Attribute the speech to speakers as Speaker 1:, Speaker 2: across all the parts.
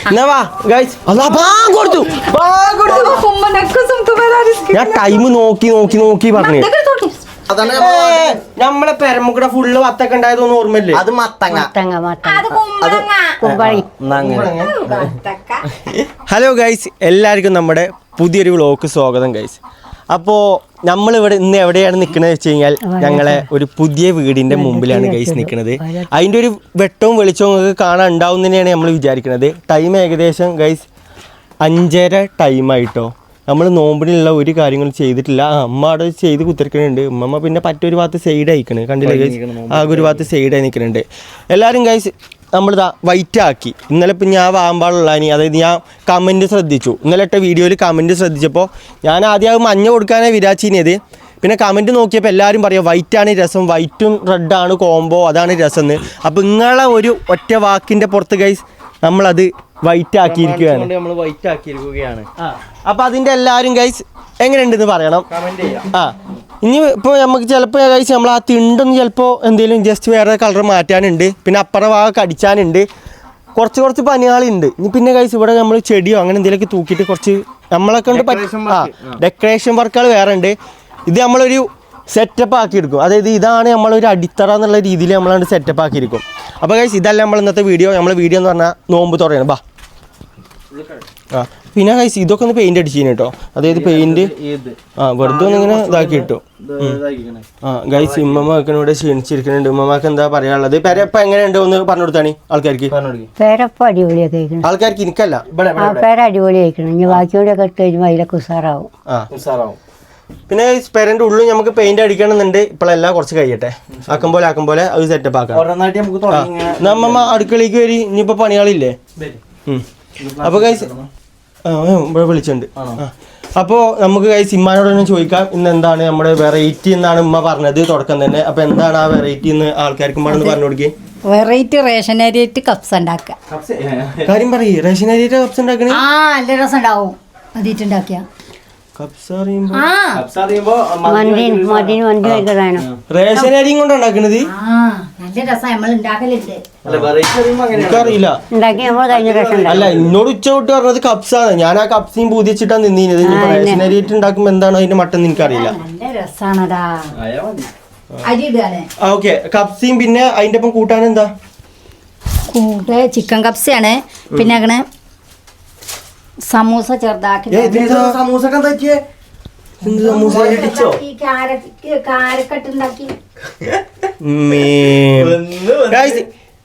Speaker 1: എന്നാ വാ ഗൈസ്. അല്ലാ ബാങ്ക് കൊടുത്തു. ഞാൻ ടൈം നോക്കി പറഞ്ഞു. നമ്മളെ പെരമുക്കടെ ഫുള്ള് വത്തൊക്കെ ഉണ്ടായതൊന്നും ഓർമ്മയില്ലേ? അത് മത്തങ്ങ. ഹലോ ഗൈസ്, എല്ലാവർക്കും നമ്മുടെ പുതിയൊരു വ്ളോഗ് സ്വാഗതം ഗൈസ്. അപ്പോൾ നമ്മളിവിടെ ഇന്ന് എവിടെയാണ് നിൽക്കുന്നത് വെച്ച് കഴിഞ്ഞാൽ ഞങ്ങളെ ഒരു പുതിയ വീടിൻ്റെ മുമ്പിലാണ് ഗൈസ് നിൽക്കുന്നത്. അതിൻ്റെ ഒരു വെട്ടവും വെളിച്ചവും നിങ്ങൾക്ക് കാണാൻ ഉണ്ടാവും തന്നെയാണ് നമ്മൾ വിചാരിക്കുന്നത്. ടൈം ഏകദേശം ഗൈസ് 5:30 ടൈമായിട്ടോ. നമ്മൾ നോമ്പിനുള്ള ഒരു കാര്യങ്ങളും ചെയ്തിട്ടില്ല. അമ്മ അവിടെ ചെയ്ത് കുത്തിരിക്കുന്നുണ്ട്. ഉമ്മ പിന്നെ പറ്റൊരു ഭാഗത്ത് സൈഡ് അയക്കണ്, കണ്ടില്ലേ ഗൈസ്? ആകെ ഒരു ഭാഗത്ത് സൈഡ് നിൽക്കുന്നുണ്ട്. എല്ലാവരും ഗൈസ് നമ്മളിതാ വൈറ്റ് ആക്കി. ഇന്നലെ ഇപ്പം ഞാൻ വാമ്പാളുള്ളാനി, അതായത് ഞാൻ കമൻറ്റ് ശ്രദ്ധിച്ചു. ഇന്നലെ ഇട്ട വീഡിയോയിൽ കമൻറ്റ് ശ്രദ്ധിച്ചപ്പോൾ ഞാൻ ആദ്യം മഞ്ഞ കൊടുക്കാനേ വിരാച്ചിനിയത്. പിന്നെ കമൻറ്റ് നോക്കിയപ്പോൾ എല്ലാവരും പറയാം വൈറ്റാണ് രസം, വൈറ്റും റെഡാണ് കോംബോ, അതാണ് രസം എന്ന്. അപ്പോൾ നിങ്ങളെ ഒരു ഒറ്റ വാക്കിൻ്റെ പുറത്ത് ഗൈസ് നമ്മളത് വൈറ്റ് ആക്കിയിരിക്കുകയാണ്. നമ്മൾ വൈറ്റ് ആക്കിയിരിക്കുകയാണ്. അപ്പോൾ അതിൻ്റെ എല്ലാവരും ഗൈസ് എങ്ങനെയുണ്ടെന്ന് പറയണം. ആ ഇനി ഇപ്പോൾ നമുക്ക് ചിലപ്പോൾ ഗൈസ് നമ്മൾ ആ തിണ്ടൊന്നും ചിലപ്പോൾ എന്തെങ്കിലും ജസ്റ്റ് വേറെ കളർ മാറ്റാനുണ്ട്. പിന്നെ അപ്പുറം ഭാഗമൊക്കെ അടിച്ചാനുണ്ട്. കുറച്ച് പണികളുണ്ട്. ഇനി പിന്നെ ഗൈസ് ഇവിടെ നമ്മൾ ചെടിയോ അങ്ങനെ എന്തെങ്കിലുമൊക്കെ തൂക്കിയിട്ട് കുറച്ച് നമ്മളെ കൊണ്ട് ഡെക്കറേഷൻ വർക്കുകൾ വേറെ ഉണ്ട്. ഇത് നമ്മളൊരു സെറ്റപ്പ് ആക്കിയെടുക്കും. അതായത് ഇതാണ് നമ്മളൊരു അടിത്തറ എന്നുള്ള രീതിയിൽ നമ്മളാണ്ട് സെറ്റപ്പ് ആക്കിയിരിക്കും. അപ്പോൾ ഗൈസ് ഇതല്ല നമ്മൾ ഇന്നത്തെ വീഡിയോ. നമ്മളെ വീഡിയോ എന്ന് പറഞ്ഞാൽ നോമ്പ് തുറയാണ്. ബാ ആ പിന്നെ ഗൈസ് ഇതൊക്കെ ഒന്ന് പെയിന്റ് അടിച്ചു കേട്ടോ. അതായത് പെയിന്റ് വെറുതെ ഒന്ന് ഇങ്ങനെ ഇതാക്കി ഇട്ടു. ആ ഗൈസ് ഉമ്മമ്മ ഇവിടെ ക്ഷീണിച്ചിരിക്കുന്നുണ്ട്. ഉമ്മമ്മക്ക് എന്താ പറയാനുള്ളത്? പെരപ്പ എങ്ങനെയുണ്ട് ഒന്ന് പറഞ്ഞു കൊടുത്താണ് ആൾക്കാർക്ക്. ആൾക്കാർക്ക് എനിക്കല്ല പിന്നെ പെരന്റെ ഉള്ളിൽ നമുക്ക് പെയിന്റ് അടിക്കണമെന്നുണ്ട്. ഇപ്പോഴല്ല, കുറച്ച് കഴിയട്ടെ. ആക്കും പോലെ അത് സെറ്റപ്പ് ആക്കാം. നമ്മമ്മ അടുക്കളയ്ക്ക് വരി. ഇനിയിപ്പോ പണികളില്ലേ? അപ്പോൾ ഗൈസ് ഇവിടെ വിളിച്ചിട്ടുണ്ട്. അപ്പോൾ നമുക്ക് ഗൈസ് ഇമ്മാനോട് തന്നെ ചോദിക്കാം, ഇന്ന് എന്താണ് നമ്മുടെ വെറൈറ്റി എന്നാണ് ഉമ്മ പറഞ്ഞത് തുടക്കം തന്നെ. അപ്പോൾ എന്താണ് ആ വെറൈറ്റി എന്ന് ആൾക്കാർക്ക് പറഞ്ഞു കൊടുക്കേ.
Speaker 2: വെറൈറ്റി റേഷൻ അരിയായിട്ട് കപ്സ് ഉണ്ടാക്കുക.
Speaker 1: കാര്യം പറയേ, റേഷൻ അരിയായിട്ട് കപ്സ് ഉണ്ടാക്കണേ?
Speaker 2: നല്ല രസം ഉണ്ടാവും അതിട്ടുണ്ടാക്കിയ.
Speaker 1: റേഷൻ അരിയും കൊണ്ട് ഉണ്ടാക്കണത് എനിക്കറിയില്ല. അല്ല, എന്നോട് ഉച്ച തൊട്ട് പറഞ്ഞത് കപ്സാണ്. ഞാൻ ആ കപ്സിയും പൂതിച്ചിട്ടാണ് നിന്നീനത്. റേഷൻ അരിയായിട്ട് ഉണ്ടാക്കുമ്പോ എന്താണ് അതിന്റെ മട്ടൻ എനിക്കറിയില്ല. ഓക്കെ, കപ്സിയും പിന്നെ അതിന്റെ ഒപ്പം കൂട്ടാൻ എന്താ?
Speaker 2: ചിക്കൻ കപ്സയാണ്. പിന്നെ അങ്ങനെ സമൂസ ചെറുതാക്കി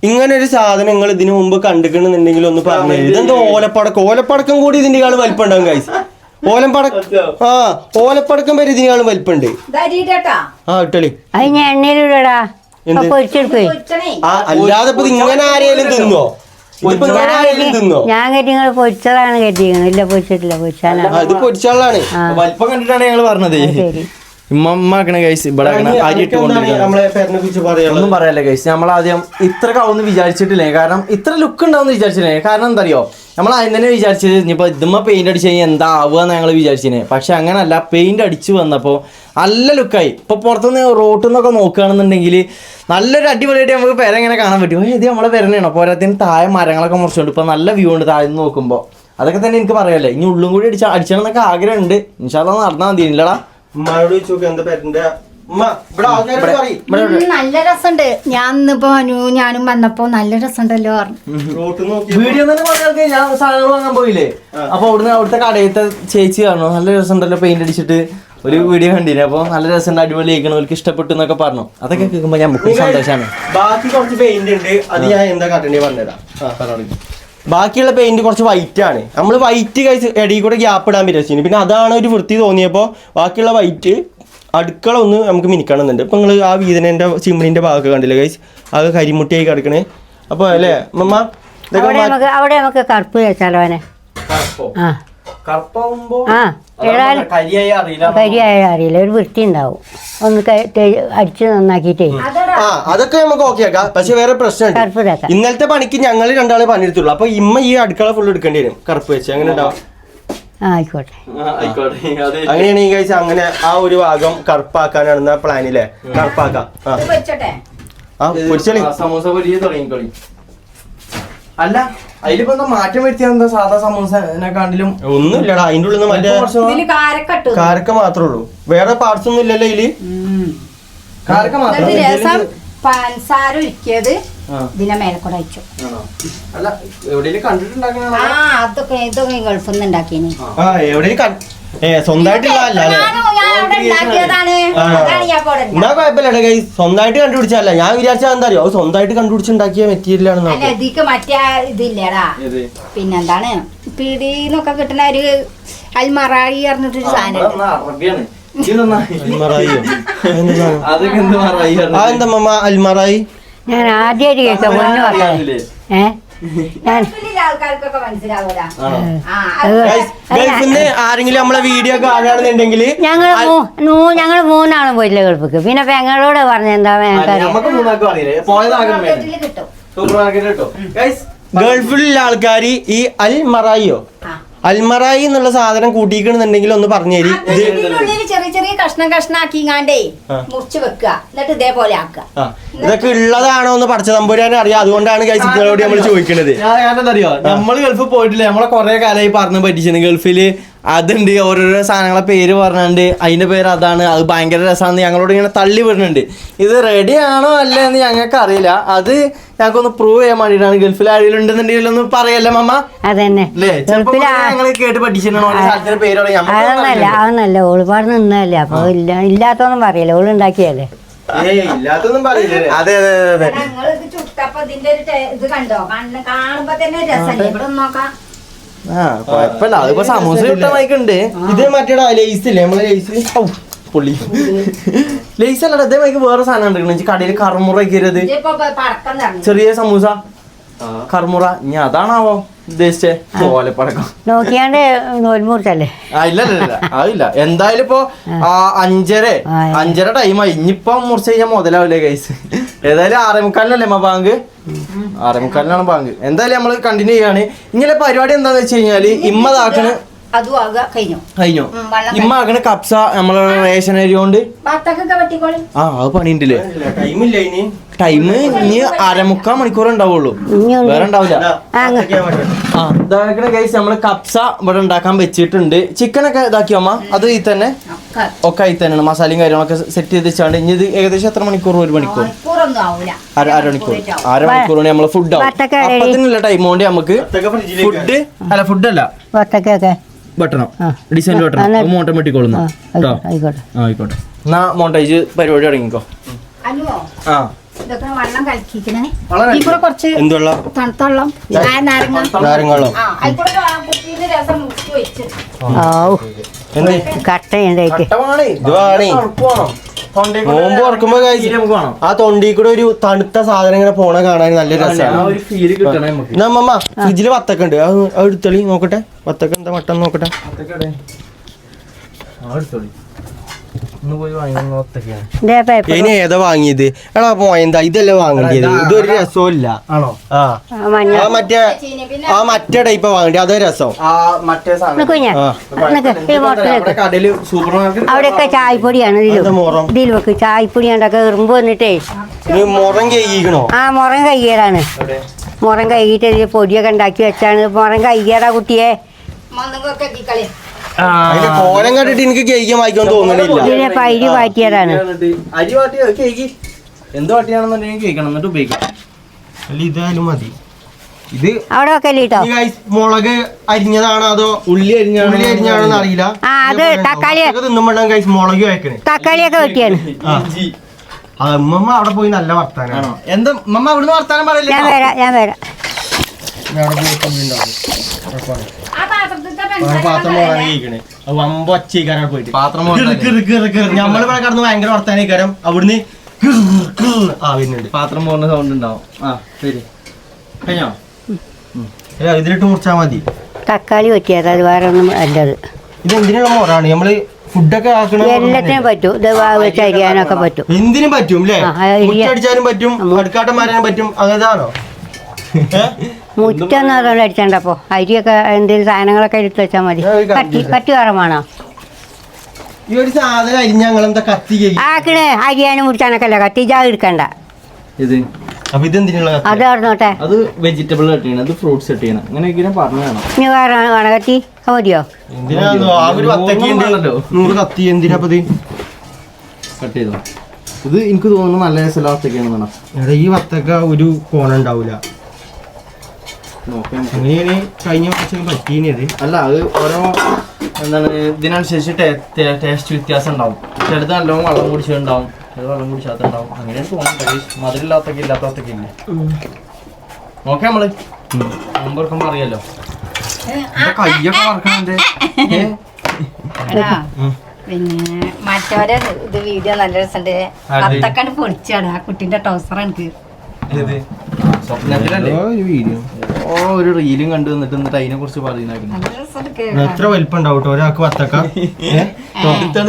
Speaker 1: ഇങ്ങനെ ഒരു സാധനം നിങ്ങൾ ഇതിനു മുമ്പ് കണ്ടിട്ടുണ്ടെങ്കിൽ ഒന്ന് പറഞ്ഞു. ഇതെന്താ ഓലപ്പടക്കം കൂടി ഇതിന്റെ ആള് വലിപ്പം ഉണ്ടാവും ഗൈസ്. ഓലപ്പടക്കം വരെ ഇതിനാളും വലിപ്പുണ്ട്. ആ ഇട്ടളി അല്ലാതെ ഇങ്ങനെ ആരെയും തിന്നോ?
Speaker 3: ഞാൻ കരുതി പൊരിച്ചതാണ് കരുതിയത്. ഇല്ല, പൊരിച്ചിട്ടില്ല.
Speaker 1: ഇത് പൊരിച്ചാളാണ്.
Speaker 4: വലിപ്പം കണ്ടിട്ടാണ് ഞങ്ങള് പറഞ്ഞത്. ഇമ്മക്കണ ഗൈസ് ഇവിടെ അരി ഒന്നും പറയാല്ല ഗൈസ്. നമ്മളാദ്യം ഇത്ര കളൊന്നും വിചാരിച്ചിട്ടില്ലേ. കാരണം ഇത്ര ലുക്ക് ഉണ്ടാവുമെന്ന് വിചാരിച്ചില്ലേ. കാരണം എന്താ അറിയോ, നമ്മൾ അതിന് തന്നെ വിചാരിച്ചത് ഇനിയിപ്പോൾ ഇതുമ്മ പെയിന്റ് അടിച്ച് കഴിഞ്ഞാൽ എന്താ ആവുകയെന്ന് ഞങ്ങൾ വിചാരിച്ചേ. പക്ഷെ അങ്ങനല്ല, പെയിന്റ് അടിച്ച് വന്നപ്പോൾ നല്ല ലുക്കായി. ഇപ്പോൾ പുറത്തുനിന്ന് റോട്ടിൽ നിന്നൊക്കെ നോക്കുകയാണെന്നുണ്ടെങ്കിൽ നല്ലൊരു അടിപൊളിയായിട്ട് നമുക്ക് പെര ഇങ്ങനെ കാണാൻ പറ്റും. ഇത് നമ്മളെ പെരനെയാണോ? പോരാത്തിന് താഴെ മരങ്ങളൊക്കെ മുറിച്ചുകൊണ്ട് ഇപ്പോൾ നല്ല വ്യൂ ഉണ്ട് താഴെ നിന്ന് നോക്കുമ്പോൾ. അതൊക്കെ തന്നെ എനിക്ക് പറയാല്ലേ. ഇനി ഉള്ളും കൂടി അടിച്ചണമെന്നൊക്കെ ആഗ്രഹമുണ്ട്. ഇൻഷാ അല്ലാഹ് നടന്നാൽ മതി. ഇല്ലടാ
Speaker 2: നല്ല രസമുണ്ട്. ഞാനും വന്നപ്പോ നല്ല രസമുണ്ടല്ലോ.
Speaker 4: വീഡിയോ തന്നെ പറഞ്ഞാൽ ഞാൻ സാധനങ്ങൾ വാങ്ങാൻ പോയില്ലേ, അപ്പൊ അവിടുത്തെ കടയത്തെ ചേച്ചി കാണു നല്ല രസമുണ്ടല്ലോ പെയിന്റ് അടിച്ചിട്ട് ഒരു വീഡിയോ കണ്ടിരുന്നു. അപ്പൊ നല്ല രസമുണ്ട്, അടിപൊളി ആയിക്കണം, അവർക്ക് ഇഷ്ടപ്പെട്ടു എന്നൊക്കെ പറഞ്ഞു. അതൊക്കെ കേൾക്കുമ്പോ നമുക്ക് സന്തോഷമാണ്.
Speaker 1: ബാക്കി കുറച്ച് പെയിന്റ് ഉണ്ട്, അത് ഞാൻ എന്താ കാട്ടേണ്ടി പറഞ്ഞതാ. ബാക്കിയുള്ള പെയിന്റ് കുറച്ച് വൈറ്റ് ആണ്. നമ്മൾ വൈറ്റ് കഴിച്ച് ഇടയിൽ കൂടെ ഗ്യാപ്പ് ഇടാൻ പറ്റും. പിന്നെ അതാണ് ഒരു വൃത്തി തോന്നിയപ്പോൾ ബാക്കിയുള്ള വൈറ്റ് അടുക്കള ഒന്ന് നമുക്ക് മിനിക്കണമെന്നുണ്ട്. ഇപ്പം നിങ്ങൾ ആ വീതനേൻ്റെ ചിമ്മിണിൻ്റെ ഭാഗമൊക്കെ കണ്ടില്ല ഗൈസ്, അത് കരിമുട്ടിയായി കിടക്കണേ. അപ്പോൾ അല്ലേ മമ്മ
Speaker 3: അവിടെ നമുക്ക് കറുപ്പ് വെച്ചാലോ? കരിയായ അറിയില്ല, ഒരു വൃത്തി ഉണ്ടാവും. ഒന്ന് അടിച്ച് നന്നാക്കിട്ടേ
Speaker 1: അതൊക്കെ നമുക്ക് ഓക്കെ ആക്കാം. പക്ഷെ വേറെ പ്രശ്നമുണ്ട്. ഇന്നലത്തെ പണിക്ക് ഞങ്ങൾ രണ്ടാളെ പണിയെടുത്തുള്ളൂ. അപ്പൊ ഇമ്മ ഈ അടുക്കള ഫുൾ എടുക്കേണ്ടി വരും കറുപ്പ് വെച്ച്. അങ്ങനെ ഉണ്ടാവും.
Speaker 3: ആയിക്കോട്ടെ.
Speaker 1: അങ്ങനെയാണ് ഈ കഴിച്ച അങ്ങനെ ആ ഒരു ഭാഗം കറുപ്പാക്കാനാണ് പ്ലാനില്ലേ. കറുപ്പാക്കാം.
Speaker 4: സമൂസ പൊരിച്ച് തുടങ്ങിക്കോളി. അല്ല അതിലിപ്പോ എന്താ മാറ്റം വരുത്തിയാ എന്താ സാധാ സമൂസനെക്കാണ്ടിലും
Speaker 1: ഒന്നുമില്ലടാ അതിന്റെ ഉള്ളിൽ നിന്ന് മറ്റേ
Speaker 2: ഇതില് കാരക്കട്ടു
Speaker 1: കാരക്ക മാത്രമേ ഉള്ളൂ വേറെ പാർട്സ് ഒന്നും ഇല്ലല്ലോ ഇതില്
Speaker 4: കാരക്ക മാത്രം
Speaker 2: രസം പഞ്ചസാര ഒരുക്കിയത് ഇതിനെ മേലെ കൂടെ അയച്ചു.
Speaker 4: അല്ല എവിടെയെങ്കിലും കണ്ടിട്ടുണ്ടാക്കണ
Speaker 2: ആ അതൊക്കെ ഇതൊക്കെ ഗൾഫിൽ നിന്ന് ഉണ്ടാക്കിയന്.
Speaker 1: ആ എവിടെയും സ്വന്തമായിട്ടുള്ള
Speaker 2: ഉണ്ടാക്കിയതാണ്. അതാണ് ഞാൻ പോടെ
Speaker 1: എന്നാ കുഴപ്പമില്ല ഗൈസ്, സ്വന്തമായിട്ട് കണ്ടുപിടിച്ചല്ല. ഞാൻ വിചാരിച്ചാൽ എന്താ അറിയോ സ്വന്തമായിട്ട് കണ്ടുപിടിച്ചുണ്ടാക്കിയ മെറ്റീരിയൽ ആണ്.
Speaker 2: അല്ല ഇതിക്ക് മറ്റേ ഇതില്ലടാ, പിന്നെന്താണ് പീടിന്നൊക്കെ കിട്ടുന്ന ഒരു അൽമറായി പറഞ്ഞിട്ടൊരു സാധനം.
Speaker 4: അറബിയാണ്
Speaker 1: അതെന്താ മമ്മ അൽമറായി?
Speaker 3: ഞാൻ ആദ്യമായിട്ട് കേൾക്കാം പൊന്നു പറഞ്ഞത്. ഞാൻ
Speaker 2: ആൾക്കാർക്കൊക്കെ മനസ്സിലാവൂല.
Speaker 1: ഗൾഫിൽ നിന്ന് ആരെങ്കിലും നമ്മളെ വീഡിയോ കാണുകയാണെന്നുണ്ടെങ്കിൽ
Speaker 3: ഞങ്ങള് മൂന്നാളും പോയില്ല ഗൾഫിക്ക്. പിന്നെ പെങ്ങളോട് പറഞ്ഞ എന്താ
Speaker 1: ഗൾഫിലുള്ള ആൾക്കാര് ഈ അൽമറായിയോ അൽമറായി എന്നുള്ള സാധനം കൂട്ടിക്കണെന്നുണ്ടെങ്കിൽ ഒന്ന് പറഞ്ഞു തരി.
Speaker 2: ഇതിനുള്ളിൽ ചെറിയ ചെറിയ കഷ്ണം കഷ്ണാക്കിങ്ങാണ്ടേ മുറിച്ച് വെക്കുക, എന്നിട്ട് ഇതേപോലെ ആക്കുക.
Speaker 1: ഇതൊക്കെ ഉള്ളതാണോ എന്ന് പഠിച്ച തമ്പുരാനെ അറിയാം. അതുകൊണ്ടാണ് ഗൈസികളോട് നമ്മൾ ചോദിക്കുന്നത്.
Speaker 4: അറിയോ നമ്മള് ഗൾഫിൽ പോയിട്ടില്ല, നമ്മളെ കൊറേ കാലമായി പറഞ്ഞു പറ്റിച്ചു. ഗൾഫില് അതുണ്ട്, ഓരോരോ സാധനങ്ങളെ പേര് പറഞ്ഞുണ്ട്, അതിന്റെ പേര് അതാണ്, അത് ഭയങ്കര രസമാണെന്ന് ഞങ്ങളോട് ഇങ്ങനെ തള്ളി വിടുന്നുണ്ട്. ഇത് റെഡി ആണോ അല്ല എന്ന് ഞങ്ങൾക്ക് അറിയില്ല. അത് ഞങ്ങൾക്കൊന്ന് പ്രൂവ് ചെയ്യാൻ വേണ്ടിയിട്ടാണ്. ഗൾഫിൽ ആരെങ്കിലും ഉണ്ടെന്നുണ്ടെങ്കിൽ ഒന്ന് പറയല്ലേ മമ്മ?
Speaker 3: അതന്നെ
Speaker 4: ഞങ്ങൾ കേട്ട് പഠിച്ചിട്ടുണ്ടോ പേര്
Speaker 3: അതൊന്നല്ല അതൊന്നല്ല ഒരുപാട് നിന്നല്ലേ. അപ്പൊ ഇല്ലാത്തൊന്നും പറയല്ലേ, ഓള് ഉണ്ടാക്കിയല്ലേ.
Speaker 1: ഇല്ലാത്തൊന്നും പറയില്ലേ? അതെ അതെ അതെ.
Speaker 2: ഞങ്ങളിത് ചുട്ടപ്പോ ഇതിന്റെ ഒരു ഇത് കണ്ടോ, കാണുമ്പോ തന്നെ രസല്ലേ. ഇവിടെ നോക്കാം.
Speaker 4: കൊഴപ്പല്ല, അതിപ്പോ സമൂസ കിട്ടാൻ വായിക്കുന്നുണ്ട്.
Speaker 1: ഇത് മറ്റേ ലേസ് ഇല്ലേ നമ്മളെ ലേസ്?
Speaker 4: പൊള്ളി ലേസ് അല്ല, അതേ വായിക്ക് വേറെ സാധനം ഉണ്ടെങ്കിൽ കടയിൽ കർമുറ കയറിയത് ചെറിയ സമൂസ കർമുറ. ഇനി അതാണാവോ ഉദ്ദേശിച്ചേ? ഓലപ്പടക്കം
Speaker 3: നോക്കിയാണ്ട് നൂൽമൂർത്തല്ലേ?
Speaker 4: ഇല്ല അതില്ല. എന്തായാലും ഇപ്പൊ 5:30 ടൈമായി. ഇനിയിപ്പൊ മുറിച്ച് കഴിഞ്ഞാൽ മുതലാവില്ലേ ഗൈസ്? ഏതായാലും 6:45 ബാങ്ക്, 6:45 ബാങ്ക്. എന്തായാലും നമ്മള് കണ്ടിന്യൂ ചെയ്യാണ്. ഇങ്ങനെ പരിപാടി എന്താന്ന് വെച്ച് കഴിഞ്ഞാല് ഇമ്മതാക്കണ് കഴിഞ്ഞു. ഇമ്മ ആക്കണ കപ്സ നമ്മളെ റേഷൻ അരി കൊണ്ട്. അത് പണിയുണ്ടല്ലേ? ടൈം ഇനി 1/4 മണിക്കൂർ ഉണ്ടാവുള്ളൂ, വേറെ ഉണ്ടാവില്ല. ഇതാക്കണ ഗൈസ് നമ്മള് കപ്സ ഇവിടെ ഉണ്ടാക്കാൻ വെച്ചിട്ടുണ്ട്. ചിക്കനൊക്കെ ഇതാക്കിയോ അമ്മ? അത് ഈ തന്നെ ഒക്കെ ആയി തന്നെയാണ്. മസാലയും കാര്യങ്ങളൊക്കെ സെറ്റ് ചെയ്ത് വെച്ചാണ്ട് ഇനി ഇത് ഏകദേശം എത്ര മണിക്കൂർ? 1 മണിക്കൂർ, അരമണിക്കൂർ കൊണ്ട് നമ്മള് ഫുഡ് ആവും. അപ്പത്തിനുള്ള ടൈം കൊണ്ട് നമുക്ക് ഫുഡല്ല ബട്ടണം, ഡിസൈൻ ബട്ടണം, മോണ്ടം വെട്ടിക്കൊള്ളുന്നു. ആയിക്കോട്ടെ, എന്നാ മോണ്ടേജ് പരിപാടി തുടങ്ങിക്കോ.
Speaker 2: വെള്ളം കലക്കിക്കണേ. കുറച്ച് തണുത്ത വെള്ളം,
Speaker 1: നാരങ്ങളും നോമ്പ് തുറക്കുമ്പോ ആ തൊണ്ടി കൂടെ ഒരു തണുത്ത സാധനം ഇങ്ങനെ പോണ കാണാൻ നല്ല രസമാണ്. നമ്മ ഫ്രിഡ്ജില് വത്തക്ക ഉണ്ട്, അത് എടുത്തോളി. നോക്കട്ടെ വത്തക്ക എന്താ മട്ടൻ നോക്കട്ടെ. ഇനി ഏതാ വാങ്ങിയത്? എടാ പോയെന്താ ഇതല്ലേ വാങ്ങേണ്ടത്? ഇതൊരു രസമില്ല. മറ്റേ ടൈപ്പ് വാങ്ങേണ്ടി, അതേ രസം.
Speaker 3: അവിടെയൊക്കെ ചായപ്പൊടിയാണ് ഇതിൽ വെക്ക്. ചായപ്പൊടി ഉണ്ടാക്കുക എറുമ്പ് വന്നിട്ടേ
Speaker 1: മുറം കൈകണോ?
Speaker 3: മുറം കയ്യറാണ്. മുറം കഴുകിയിട്ട് ഇതിൽ പൊടിയൊക്കെ ഉണ്ടാക്കി വെച്ചാണ്. മുറം കയ്യറാ കുട്ടിയെ.
Speaker 1: കോലം കണ്ടിട്ട് എനിക്ക് കേൾക്കാൻ വായിക്കാൻ തോന്നുന്നില്ല.
Speaker 3: പൈരി പാറ്റിയതാണ്.
Speaker 4: അരി വാട്ടി കേക്ക് എന്ത് വാട്ടിയാണെന്നുണ്ടെങ്കിൽ കേൾക്കണം, എന്നിട്ട് ഉപയോഗിക്കാം.
Speaker 1: ഇതായാലും മതി. ഇത്
Speaker 3: അവിടെ വെക്കല്ലോ.
Speaker 1: മുളക് അരിഞ്ഞതാണോ അതോ ഉള്ളി അരിഞ്ഞാണോന്ന് അറിയില്ല.
Speaker 3: അത് തക്കാളി
Speaker 1: തിന്നുമ്പോഴാണ് ഗൈസ് മുളക് വയ്ക്കണേ.
Speaker 3: തക്കാളിയൊക്കെ വെട്ടിയാണ്.
Speaker 1: അമ്മ അവിടെ പോയി നല്ല വർത്താനാണോ?
Speaker 4: എന്താ മമ്മ അവിടുന്ന് വർത്താനം പറയില്ല?
Speaker 3: ഞാൻ വരാം.
Speaker 1: പാത്രം പോയിട്ട് നമ്മളിവിടെ കടന്ന് ഭയങ്കര വർത്താനം. അവിടുന്ന് വരുന്നുണ്ട്,
Speaker 4: പാത്രം പോകുന്ന സൗണ്ട് ഉണ്ടാവും. ശരി കഴിഞ്ഞോ?
Speaker 1: ഇതിലിട്ട് മുറിച്ചാ മതി.
Speaker 3: തക്കാളി പറ്റിയത് അത് വേറെ ഒന്നും അല്ലത്.
Speaker 1: ഇത് എന്തിനുള്ള മുറാണ്? നമ്മള് ഫുഡൊക്കെ ആക്കണ
Speaker 3: എല്ലാത്തിനും പറ്റും. ഇത് വെച്ച് അരിയാനൊക്കെ പറ്റും.
Speaker 1: എന്തിനും പറ്റും അല്ലേ? അടിച്ചാലും പറ്റും, അടുക്കാട്ടം മാരാനും പറ്റും. അങ്ങനെതാണോ?
Speaker 3: മുറ്റൊന്നും അതുകൊണ്ട് അടിച്ചണ്ടപ്പോ അരിയൊക്കെ എന്തെങ്കിലും സാധനങ്ങളൊക്കെ എടുത്ത് വെച്ചാൽ മതി. കത്തി വേറമാണോ?
Speaker 1: ഈ ഒരു സാധനം അരിഞ്ഞ ഞങ്ങളെന്താ കത്തി
Speaker 3: ആക്കണേ? അരിയാനും മുറിച്ചാനൊക്കെ അല്ല കത്തി. എടുക്കണ്ട.
Speaker 4: ഇത്
Speaker 1: അപ്പൊ ഇത് എന്തിനുള്ള
Speaker 3: അത് പറഞ്ഞോട്ടെ.
Speaker 4: അത് വെജിറ്റബിൾ കട്ട് ചെയ്യണം, അത് ഫ്രൂട്ട്സ് കട്ട് ചെയ്യണം, അങ്ങനെയൊക്കെ പറഞ്ഞു വേണം.
Speaker 3: ഇനി വേറെ വണകത്തി മതിയോ?
Speaker 1: എന്തിനാ ആ ഒരു വത്തക്കയുണ്ടല്ലോ 100 കത്തി എന്തിനാ അപ്പൊ ഇത്
Speaker 4: കട്ട് ചെയ്തോ. ഇത് എനിക്ക് തോന്നുന്നു നല്ല രസമുള്ള വത്തക്കയാണെന്നാണ്.
Speaker 1: എടാ ഈ വത്തക്ക ഒരു കോണം ഉണ്ടാവൂല.
Speaker 4: നോക്കാം.
Speaker 1: അങ്ങനെയാണ് കഴിഞ്ഞ വർഷം പറ്റീനത്.
Speaker 4: അല്ല അത് ഓരോ എന്താണ് ഇതിനനുസരിച്ച് ടേസ്റ്റ് വ്യത്യാസം ഉണ്ടാവും. ചിലത് നല്ലോണം വെള്ളം കുടിച്ചിട്ടുണ്ടാവും, ചിലത് വെള്ളം കുടിച്ചാത്തുണ്ടാവും. അങ്ങനെയാണ് തോന്നുന്നത്. മധുരമില്ലാത്തൊക്കെ ഇല്ലാത്തൊക്കെ ഇല്ലേ. നോക്കാം നമ്മള് മുമ്പ് അറിയാലോ. കയ്യൊക്കെ വറക്കണേ.
Speaker 2: എടാ, പിന്നെ മറ്റവരെ ഇത് വീഡിയോ നല്ല രസമുണ്ട്. വത്തക്കണ്ട് പൊളിച്ചാണ് ആ കുട്ടീന്റെ ടോസർ എനിക്ക്.
Speaker 4: സ്വപ്നത്തിലല്ലേ ഒരു റീലും കണ്ടു എന്നിട്ട് അതിനെ കുറിച്ച് പറയുന്ന
Speaker 2: നല്ല രസമുണ്ട്
Speaker 1: എത്ര വലിപ്പം ഉണ്ടാവും ഒരാൾക്ക് വത്തക്ക.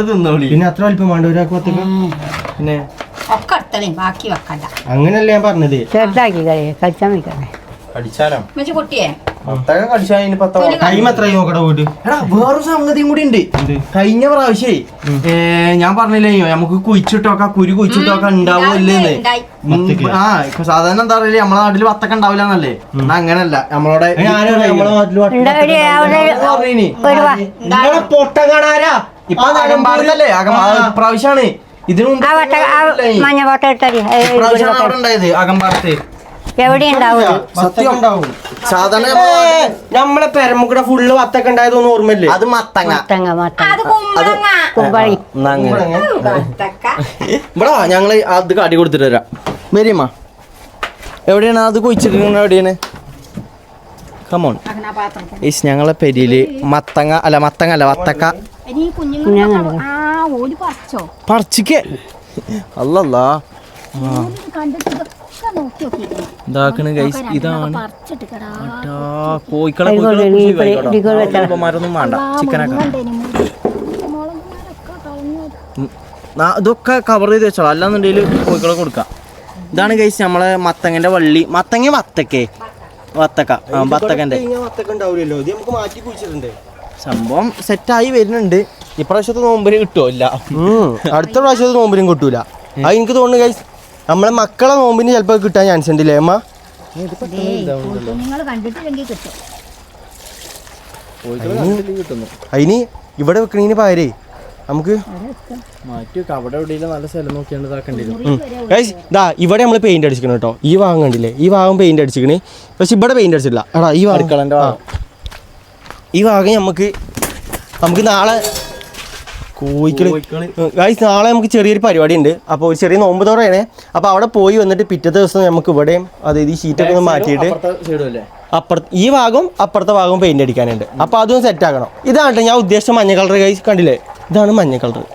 Speaker 4: തിന്നോളി.
Speaker 1: പിന്നെ അത്ര വലിപ്പം വേണ്ട ഒരാൾക്ക് വത്തക്ക.
Speaker 4: പിന്നെ
Speaker 2: ഒക്കെ എടുത്തളേ, ബാക്കി വെക്കണ്ട.
Speaker 1: അങ്ങനല്ല ഞാൻ പറഞ്ഞത്.
Speaker 3: ചെറുതാക്കി കളിച്ചാൽ നിൽക്കണേ.
Speaker 4: കടിച്ചാലോ
Speaker 2: മെച്ചി കുട്ടിയെ
Speaker 4: വത്തക്ക കടിച്ചാൽ
Speaker 1: ടൈം എത്രയായി നോക്കട്ടെ വീട്.
Speaker 4: എടാ വേറൊരു സംഗതിയും കൂടി ഉണ്ട്. കഴിഞ്ഞ പ്രാവശ്യേ ഞാൻ പറഞ്ഞില്ലേ നമുക്ക് കുഴിച്ചിട്ടോക്ക കുരു കുഴിച്ചിട്ടോക്ക ഉണ്ടാവൂല്ലേന്ന്. ആ സാധാരണ എന്താ പറയല്ലേ നമ്മളെ നാട്ടില് വത്തക്ക ഉണ്ടാവില്ല എന്നല്ലേ. അങ്ങനല്ല നമ്മളോടെ
Speaker 1: പൊട്ട കാണാരാ
Speaker 4: ഇപ്പൊ അകമ്പാടത്തല്ലേ ഇപ്രാവശ്യമാണ്. ഇതിനു മുമ്പ്
Speaker 3: മഞ്ഞ ഫോട്ടോ എടുത്താൽ
Speaker 4: ഇപ്രാവശ്യമാണ് അവിടെ ഉണ്ടായത് അകമ്പാടത്ത്.
Speaker 3: എവിടെ ഉണ്ടാവും?
Speaker 1: സത്യം ഉണ്ടാവും.
Speaker 4: സാധാരണ
Speaker 1: നമ്മളെ പെരമുക്കട ഫുള്ള് വത്തക്ക ഉണ്ടായതൊന്നും ഓർമ്മയില്ലേ?
Speaker 4: അത് മത്തങ്ങ.
Speaker 2: അത് കുമ്പളങ്ങ.
Speaker 3: കുമ്പളി
Speaker 2: വത്തക്ക
Speaker 4: ഇവിടെ ഞങ്ങള് അത് കാട്ടി കൊടുത്തിട്ട് വരാം. വരിയമ്മ എവിടെയാണ് അത് കുഴിച്ചിട്ടിരിക്കുന്നത്? എവിടെയാണ്? കമോൺ
Speaker 2: പാത്രം
Speaker 4: ഈസ് ഞങ്ങളെ പെരിയില് മത്തങ്ങ അല്ല വത്തക്ക
Speaker 2: ഇനി കുഞ്ഞുങ്ങൾ ആ ഓടി പറിച്ചോ
Speaker 4: പറിച്ചിക്കേ. അല്ലല്ലാ
Speaker 2: കണ്ടിട്ട് നോക്കി നോക്കി
Speaker 4: ഇതാക്കണ ഗൈസ്. ഇതാണ്
Speaker 2: പറിച്ചിട്ടിക്കടാ.
Speaker 4: കോഴിക്കളെ മരൊന്നും വേണ്ട. ചിക്കനൊക്കെ ഇതൊക്കെ കവർ ചെയ്ത് വെച്ചോ, അല്ലാന്നുണ്ടെങ്കിൽ കോഴിക്കളെ കൊടുക്കാം. ഇതാണ് ഗൈസ് നമ്മളെ മത്തങ്ങന്റെ വള്ളി. വത്തക്ക ബത്തക്കന്റെ
Speaker 1: വത്തക്ക ഉണ്ടാവില്ലല്ലോ. ഇത് നമുക്ക് മാറ്റി കുഴിച്ചിട്ടുണ്ട്.
Speaker 4: സംഭവം സെറ്റായി വരുന്നുണ്ട്. ഇപ്രാവശ്യത്തെ നോമ്പിന് കിട്ടുമോ? ഇല്ല,
Speaker 1: അടുത്ത പ്രാവശ്യത്തെ നോമ്പിനും കിട്ടൂല. അത് എനിക്ക് തോന്നുന്നു ഗൈസ് നമ്മളെ മക്കളെ നോമ്പിന് ചിലപ്പോൾ കിട്ടാൻ ചാൻസ് ഉണ്ടല്ലേ അമ്മ?
Speaker 2: നിങ്ങൾ കണ്ടിട്ടില്ലെങ്കിൽ കിട്ടും.
Speaker 1: അതിന് ഇവിടെ വെക്കണീന് പകരേ നമുക്ക്
Speaker 4: മാറ്റി അവിടെ എവിടെയെങ്കിലും നല്ല സ്ഥലം നോക്കിയാണ്ട് ഇതാക്കേണ്ടി വരും.
Speaker 1: ഗൈസ് ഇതാ ഇവിടെ നമ്മൾ പെയിന്റ് അടിച്ചിക്കണം കേട്ടോ. ഈ ഭാഗം കണ്ടില്ലേ? ഈ ഭാഗം പെയിന്റ് അടിച്ചിക്കണേ, പക്ഷെ ഇവിടെ പെയിന്റ് അടിച്ചിട്ടില്ല. എടാ ഈ
Speaker 4: അടുക്കളൻ്റെ
Speaker 1: ഈ ഭാഗം നമുക്ക് നാളെ കോഴിക്കള് ഗൈസ് നാളെ നമുക്ക് ചെറിയൊരു പരിപാടി ഉണ്ട്. അപ്പോൾ ഒരു ചെറിയ നോമ്പ് തോറയാണ്. അപ്പോൾ അവിടെ പോയി വന്നിട്ട് പിറ്റത്തെ ദിവസം നമുക്ക് ഇവിടെയും അതായത് ഈ ഷീറ്റൊക്കെ ഒന്ന് മാറ്റിയിട്ട് ഈ ഭാഗവും അപ്പുറത്തെ ഭാഗവും പെയിന്റ് അടിക്കാനുണ്ട്. അപ്പോൾ അതൊന്ന് സെറ്റ് ആക്കണം. ഇതാണ് ഞാൻ ഉദ്ദേശിച്ച മഞ്ഞ കളർ. ഗൈസ് കണ്ടില്ലേ? ഇതാണ് മഞ്ഞ കളർ.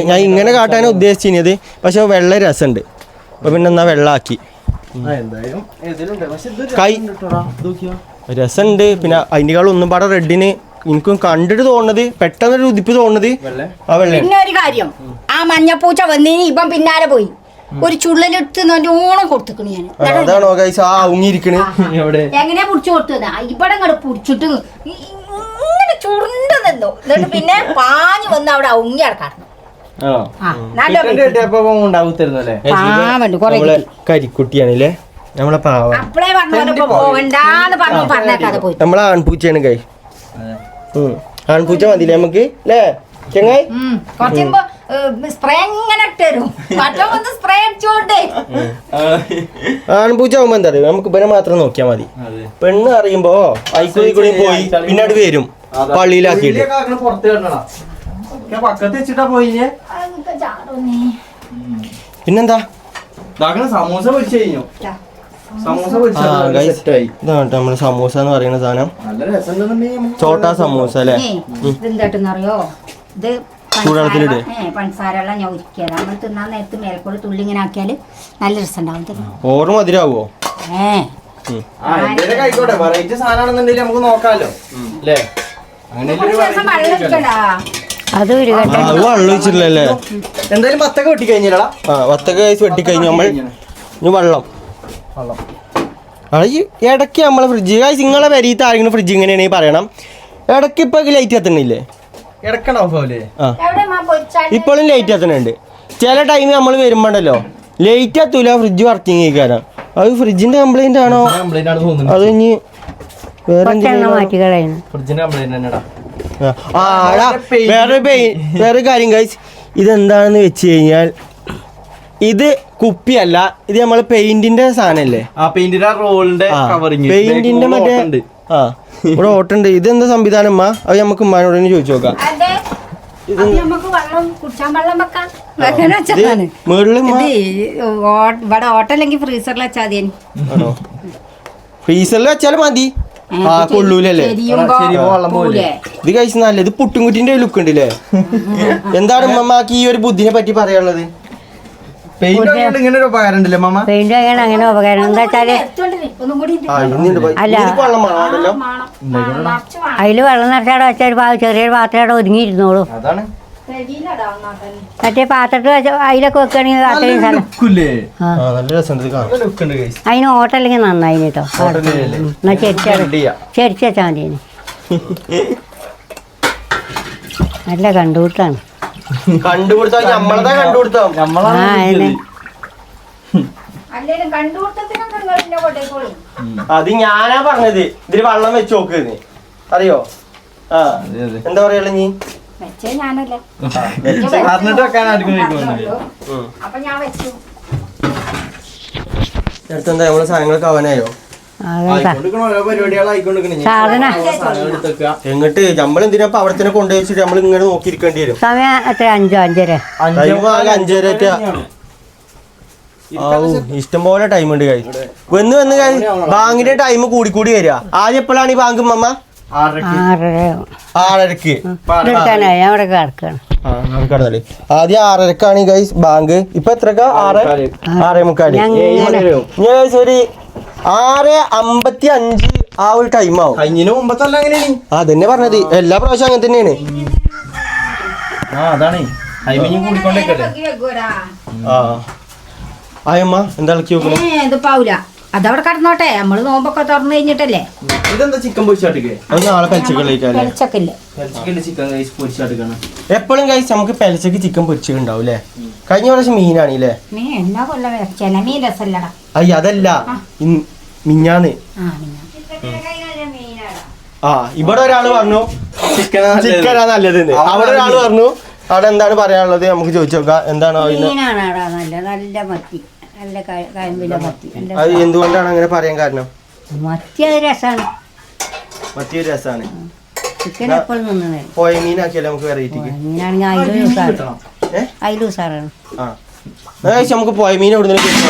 Speaker 1: ഞാൻ ഇങ്ങനെ കാട്ടാനാണ് ഉദ്ദേശിച്ചിരുന്നത്, പക്ഷെ വെള്ള രസമുണ്ട്. അപ്പോൾ പിന്നെ എന്നാ വെള്ളമാക്കി രസമുണ്ട്. പിന്നെ അതിൻ്റെക്കാളും ഒന്നും പാടെ റെഡിന് എനിക്കും കണ്ടിട്ട് തോന്നുന്നത് പെട്ടെന്നൊരു ഉദിപ്പ് തോന്നുന്നത് ആ വെള്ള.
Speaker 2: പിന്നെ ഒരു കാര്യം, ആ മഞ്ഞപ്പൂച്ച വന്നതിന് ഇപ്പം പിന്നാലെ പോയി ഒരു ചുള്ളലെടുത്ത് ഓണം കൊടുത്തിക്കണു ഞാൻ.
Speaker 1: അതാണോ ഗൈസ് ആ ഉങ്ങിയിരിക്കണ്?
Speaker 2: എങ്ങനെയാ പുടിച്ചു കൊടുത്തത്? ഇവിടെ ഇങ്ങോട്ട് പുടിച്ചിട്ട് ഇങ്ങനെ ചുരുണ്ട് നിന്നു. എന്നിട്ട് പിന്നെ പാഞ്ഞു വന്ന് അവിടെ ഉങ്ങി അടക്കാറുണ്ട്.
Speaker 1: കരിക്കുട്ടിയാണല്ലേ നമ്മളെ പാവ.
Speaker 2: അപ്പളേ പറഞ്ഞപ്പോ പോകണ്ടാന്ന് പറഞ്ഞേക്കാതെ പോയി.
Speaker 1: നമ്മളെ ആൺപൂച്ചയാണ് ഗൈ. ആൺപൂച്ച മതില്ലേ നമുക്ക് അല്ലേ ചെങ്ങായി?
Speaker 2: കുറച്ചുമ്പോ സ്പ്രേ ഇങ്ങനെ ഇട്ടരും. മറ്റൊന്ന് സ്പ്രേ അടിച്ചോണ്ടേ.
Speaker 1: ആൺപൂച്ച ആകുമ്പോ എന്താ അറിയാം, നമുക്ക് ഇവനെ മാത്രം നോക്കിയാൽ മതി. പെണ്ണ് അറിയുമ്പോ ഐക്കൂടി കൂടി പോയി പിന്നെ അത് വരും പള്ളിയിലാക്കിയിട്ട്. പിന്നെന്താ
Speaker 4: സമൂസ പൊരിച്ചു കഴിഞ്ഞു.
Speaker 1: ഇതാണ് നമ്മള് സമൂസ എന്ന് പറയുന്ന സാധനം. ചോട്ടാ സമൂസ അല്ലേ?
Speaker 2: ഇതെന്താട്ടെന്നറിയോ? ഇത്
Speaker 1: ചൂടുവെള്ളത്തിലിട്.
Speaker 2: പഞ്ചസാര ഞാൻ ഉരുക്കിയത് നമ്മൾ തിന്നാൻ നേരത്ത് മേൽക്കൂടെ തുള്ളി ഇങ്ങനെ ആക്കിയാല് നല്ല രസം ഉണ്ടാവും.
Speaker 1: ഓറ് മധുരാവോ?
Speaker 4: വെറൈറ്റി സാധനമാണെന്നുണ്ടെങ്കിൽ നമുക്ക് നോക്കാലോ അല്ലേ?
Speaker 3: അത്
Speaker 1: വെള്ളം ഒഴിച്ചിട്ടില്ലല്ലേ?
Speaker 4: എന്തായാലും വത്തക്ക വെട്ടി കഴിഞ്ഞാ
Speaker 1: വത്തക്ക വെട്ടിക്കഴിഞ്ഞു നമ്മൾ ഇനി വെള്ളം ഇടയ്ക്ക് നമ്മളെ ഫ്രിഡ്ജ് നിങ്ങളെ വരീത്ത് ആരെങ്കിലും ഫ്രിഡ്ജ് ഇങ്ങനെയാണെങ്കിൽ പറയണം. ഇടയ്ക്ക് ഇപ്പൊ ലൈറ്റ് എത്തണില്ലേ? ഇപ്പോഴും ലൈറ്റ് എത്തണുണ്ട്. ചില ടൈം നമ്മൾ വരുമ്പോണ്ടല്ലോ ലൈറ്റ് എത്തൂല, ഫ്രിഡ്ജ് വർക്കിംഗ് ആയിക്കാരം. അത് ഫ്രിഡ്ജിന്റെ കംപ്ലൈന്റ് ആണോ
Speaker 4: കംപ്ലൈന്റ് ആണ് തോന്നുന്നു.
Speaker 1: അത് ഇനി വേറെ
Speaker 3: കുറച്ചെണ്ണം മാറ്റി കളയുന്നു.
Speaker 4: ഫ്രിഡ്ജിന്റെ കംപ്ലൈന്റ് തന്നെടാ.
Speaker 1: വേറെ കാര്യം ഗൈസ്, ഇതെന്താണെന്ന് വെച്ച് കഴിഞ്ഞാൽ ഇത് കുപ്പിയല്ല, ഇത് നമ്മള് പെയിന്റിന്റെ സാധനല്ലേ.
Speaker 4: ആ പെയിന്റിന്റെ റോളിന്റെ കവറിങ്,
Speaker 1: പെയിന്റിന്റെ മറ്റേ ഇവിടെ ഓട്ടുണ്ട്. ഇതെന്താ സംവിധാനം അമ്മ? അത് നമുക്ക് ഉമ്മാനോട് തന്നെ ചോദിച്ചു നോക്കാം.
Speaker 2: നമുക്ക് വെള്ളം കുടിച്ചാൻ വെള്ളം വെക്കാം അങ്ങനെ വെച്ചാണ്
Speaker 1: മേളില്
Speaker 2: ഇവിടെ ഓട്ടല്ലെങ്കിൽ ഫ്രീസറിൽ വെച്ചാൽ മതി.
Speaker 1: ഫ്രീസറിൽ വെച്ചാൽ മതി. ആ കൊള്ളൂലല്ലേ? ഇത് കഴിച്ച് നല്ല, ഇത് പുട്ടുംകുറ്റിന്റെ ലുക്ക് ഉണ്ടല്ലേ. എന്താണ് ഉമ്മക്ക് ഈ ഒരു ബുദ്ധിനെ പറ്റി പറയാനുള്ളത്?
Speaker 4: പെയിന്റ് ഇങ്ങനെ ഒരു ഉപകാരം ഉണ്ടല്ലേ മാമ?
Speaker 3: പെയിന്റ് വാങ്ങാൻ അങ്ങനെ ഉപകാരം എന്താ വെച്ചാല് അതില് വെള്ളം നിറച്ചാടെ വെച്ചാൽ ചെറിയൊരു പാത്രം ഒതുങ്ങിയിരുന്നോളൂ.
Speaker 4: അതാണ്
Speaker 3: മറ്റേ പാത്രത്തിൽ വെച്ച അതിലൊക്കെ വെക്കുകയാണെങ്കിൽ അത്രയും സ്ഥലം അതിന് ഓട്ടല്ലെങ്കിൽ നന്നായി കേട്ടോ. എന്നാ ചെരിച്ച് വെച്ചാൽ മതി. നല്ല കണ്ടുപിടുത്താണ്.
Speaker 1: കണ്ടുപിടുത്തോ നമ്മളതാ കണ്ടുപിടുത്തോ? അത് ഞാനാ പറഞ്ഞത്. ഇതില് വെള്ളം വെച്ച് നോക്ക്, അറിയോ? ആ എന്താ പറയാ നീ അടുത്തെന്താ നമ്മളെ സാധനങ്ങളൊക്കെ അവനായോ? എങ്ങട്ട് നമ്മളെന്തിനാ അവിടെ തന്നെ കൊണ്ടുവച്ചിട്ട് നമ്മൾ ഇങ്ങനെ നോക്കിയിരിക്കേണ്ടി വരും.
Speaker 3: സമയം എത്ര? 5-5:30.
Speaker 1: 5:30. ഇഷ്ടംപോലെ ടൈം ഉണ്ട് കൈ. വന്ന് ബാങ്കിന്റെ ടൈം കൂടി വരിക. ആദ്യം എപ്പോഴാണ് ഈ ബാങ്ക് മമ്മ? 6:30.
Speaker 3: അവിടെ കിടക്കാണ്.
Speaker 1: ആദ്യം 6:30 ഗൈസ് ബാങ്ക്. ഇപ്പൊ എത്രക്കാ? 6:45. ഒരു 6:55 ആ ഒരു ടൈം ആവും.
Speaker 4: അതിന് മുമ്പത്തല്ല അങ്ങനെയാണ്.
Speaker 1: അതന്നെ പറഞ്ഞത്, എല്ലാ പ്രാവശ്യം അങ്ങനെ തന്നെയാണ്. ആയമ്മ എന്താ ഇളക്കി നോക്കണേ?
Speaker 2: ഇത് പാവൂല, അതവിടെ കടന്നോട്ടെ. നമ്മള് നോമ്പൊക്കെ തുറന്നു കഴിഞ്ഞിട്ടല്ലേ.
Speaker 4: ഇതെന്താ ചിക്കൻ പൊരിച്ചാട്ടിക്കേ?
Speaker 1: അത് നാളെ പെലച്ചക്കല്ലേ. എപ്പോഴും കഴിച്ച് നമുക്ക് പെലച്ചക്ക് ചിക്കൻ പൊരിച്ചിട്ടുണ്ടാവും അല്ലേ? കഴിഞ്ഞ പ്രാവശ്യം മീനാണല്ലേ?
Speaker 2: എല്ലാ കൊല്ലം വെച്ചല്ല, മീൻ രസല്ലടാ.
Speaker 1: അയ്യ അതല്ല, മിഞ്ഞാന്ന്. ആ ഇവിടെ ഒരാള് പറഞ്ഞു ചിക്കനാ നല്ലത്. അവിടെ ഒരാള് പറഞ്ഞു. അവിടെ എന്താണ് പറയാനുള്ളത് നമുക്ക് ചോദിച്ചു നോക്കാം. എന്താണ് അത് എന്തുകൊണ്ടാണ് അങ്ങനെ പറയാൻ കാരണം?
Speaker 3: മത്തി രസാണ്.
Speaker 1: മത്തി ഒരു രസാണ്.
Speaker 3: ചിക്കൻ എപ്പോഴും നിന്ന്
Speaker 1: പോയ മീനാക്കിയല്ലേ നമുക്ക് വെറൈറ്റിക്ക്. നമുക്ക് പോയ മീൻ എവിടെ നിന്ന് കിട്ടുന്ന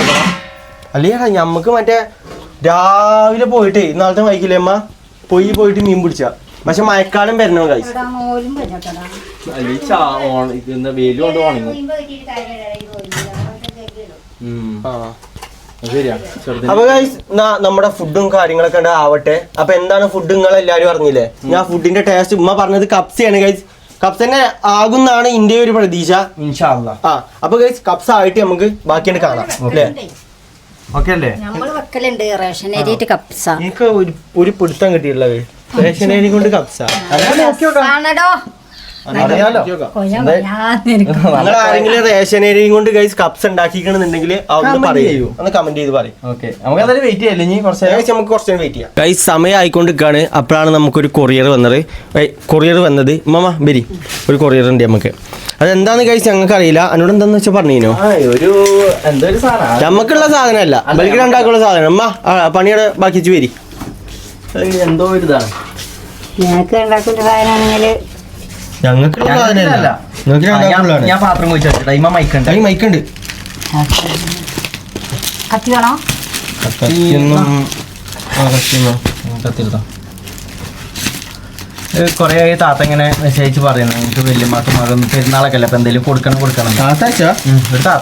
Speaker 1: അല്ലേ? ഞമ്മക്ക് മറ്റേ രാവിലെ പോയിട്ട് ഇന്നാളത്തെ വൈകില്ലേ അമ്മ പോയിട്ട് മീൻ പിടിച്ച. പക്ഷെ മഴക്കാലം വരണോ കഴിച്ചു. അപ്പൊ നമ്മുടെ ഫുഡും കാര്യങ്ങളൊക്കെ ആവട്ടെ. അപ്പൊ എന്താണ് ഫുഡ് നിങ്ങൾ എല്ലാരും അറിഞ്ഞില്ലേ? ഞാൻ ഫുഡിന്റെ ടേസ്റ്റ് ഉമ്മ പറഞ്ഞത് കപ്സയാണ് ഗൈസ്. കപ്സ തന്നെ ആകുന്നാണ് ഇന്ത്യ ഒരു പ്രതീക്ഷ. അപ്പൊ ഗൈസ് കപ്സ ആയിട്ട് നമുക്ക് ബാക്കിയാണ് കാണാം അല്ലേ? ഓക്കെ അല്ലേ? എനിക്ക് ഒരു പിടുത്തം കിട്ടിയിട്ടുള്ളത് റേഷൻ അരി കൊണ്ട് കപ്സ. നിങ്ങൾ ആരെങ്കിലും റേഷൻ അരി കൊണ്ട് ഗൈസ് കപ്സ് ഉണ്ടാക്കിക്കണമെന്നുണ്ടെങ്കിൽ അതൊന്ന് പറയൂ, ഒന്ന് കമന്റ് ചെയ്ത് പറയും. നമുക്ക് കുറച്ച് വെയിറ്റ് ചെയ്യാം ഗൈസ്. സമയം ആയിക്കൊണ്ടിരിക്കുകയാണ്. അപ്പോഴാണ് നമുക്കൊരു കൊറിയർ വന്നത്. മമ്മ ബരി ഒരു കൊറിയർ ഉണ്ട് നമുക്ക്. അതെന്താന്ന് ഗൈസ് ഞങ്ങൾക്ക് അറിയില്ല. എന്നോട് എന്താന്ന് വെച്ചാൽ പറഞ്ഞോ? നമുക്കുള്ള സാധനമല്ല, ബലിക്ക് രണ്ടാക്കുള്ള സാധനം. അമ്മ പണിയുടെ ബാക്കി വെച്ച് വരി.
Speaker 4: എന്തോ ഒരു ഇതാണ്
Speaker 3: ഞങ്ങൾക്ക് ഉണ്ടാക്കുന്ന സാധനമാണെങ്കിൽ
Speaker 1: ഞങ്ങൾക്കുള്ള സാധനമല്ല.
Speaker 4: ഞാൻ പാത്രം മൈക്കുണ്ട്.
Speaker 2: കത്തി വേണോ?
Speaker 4: കൊറേ താത്ത ഇങ്ങനെ മെസ്സേജ് പറയുന്നു എനിക്ക് വല്യമാക്ക് മകൻ പെരുന്നാളൊക്കെ അല്ലേ, അപ്പൊ എന്തെങ്കിലും കൊടുക്കണം ഒരു താത്ത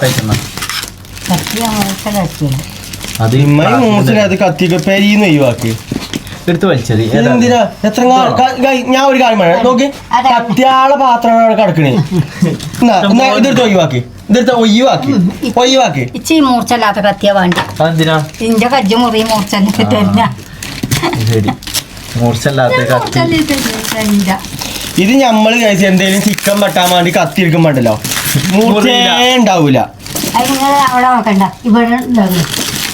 Speaker 4: അയച്ചെന്നാ
Speaker 1: അത് കത്തിക്ക് പെരീന്ന് ഒഴിവാക്കി
Speaker 4: എടുത്ത് വലിച്ചത്.
Speaker 1: എന്തിനാ എത്ര ഞാൻ ഒരു കാര്യം പറയാം നോക്കി. കത്തിയാളെ പാത്രമാണ് അവിടെ കിടക്കണേ. ഇതെടുത്ത് ഒഴിവാക്കി.
Speaker 2: ഇച്ചി മൂർച്ചല്ലാത്ത കത്തിയാ വേണ്ടി.
Speaker 4: അതെന്തിനാ?
Speaker 2: ഇന്റെ കജ്ജ് മുറി മൂർച്ചല്ല
Speaker 4: മൂർച്ചല്ലാത്ത കത്തി.
Speaker 1: ഇത് ഞമ്മള് കഴിച്ച എന്തെങ്കിലും ചിക്കൻ വെട്ടാൻ വേണ്ടി കത്തി എടുക്കുമ്പോണ്ടല്ലോ മൂർച്ചേ ഉണ്ടാവൂല.
Speaker 2: അവിടെ നോക്കണ്ട, ഇവിടെ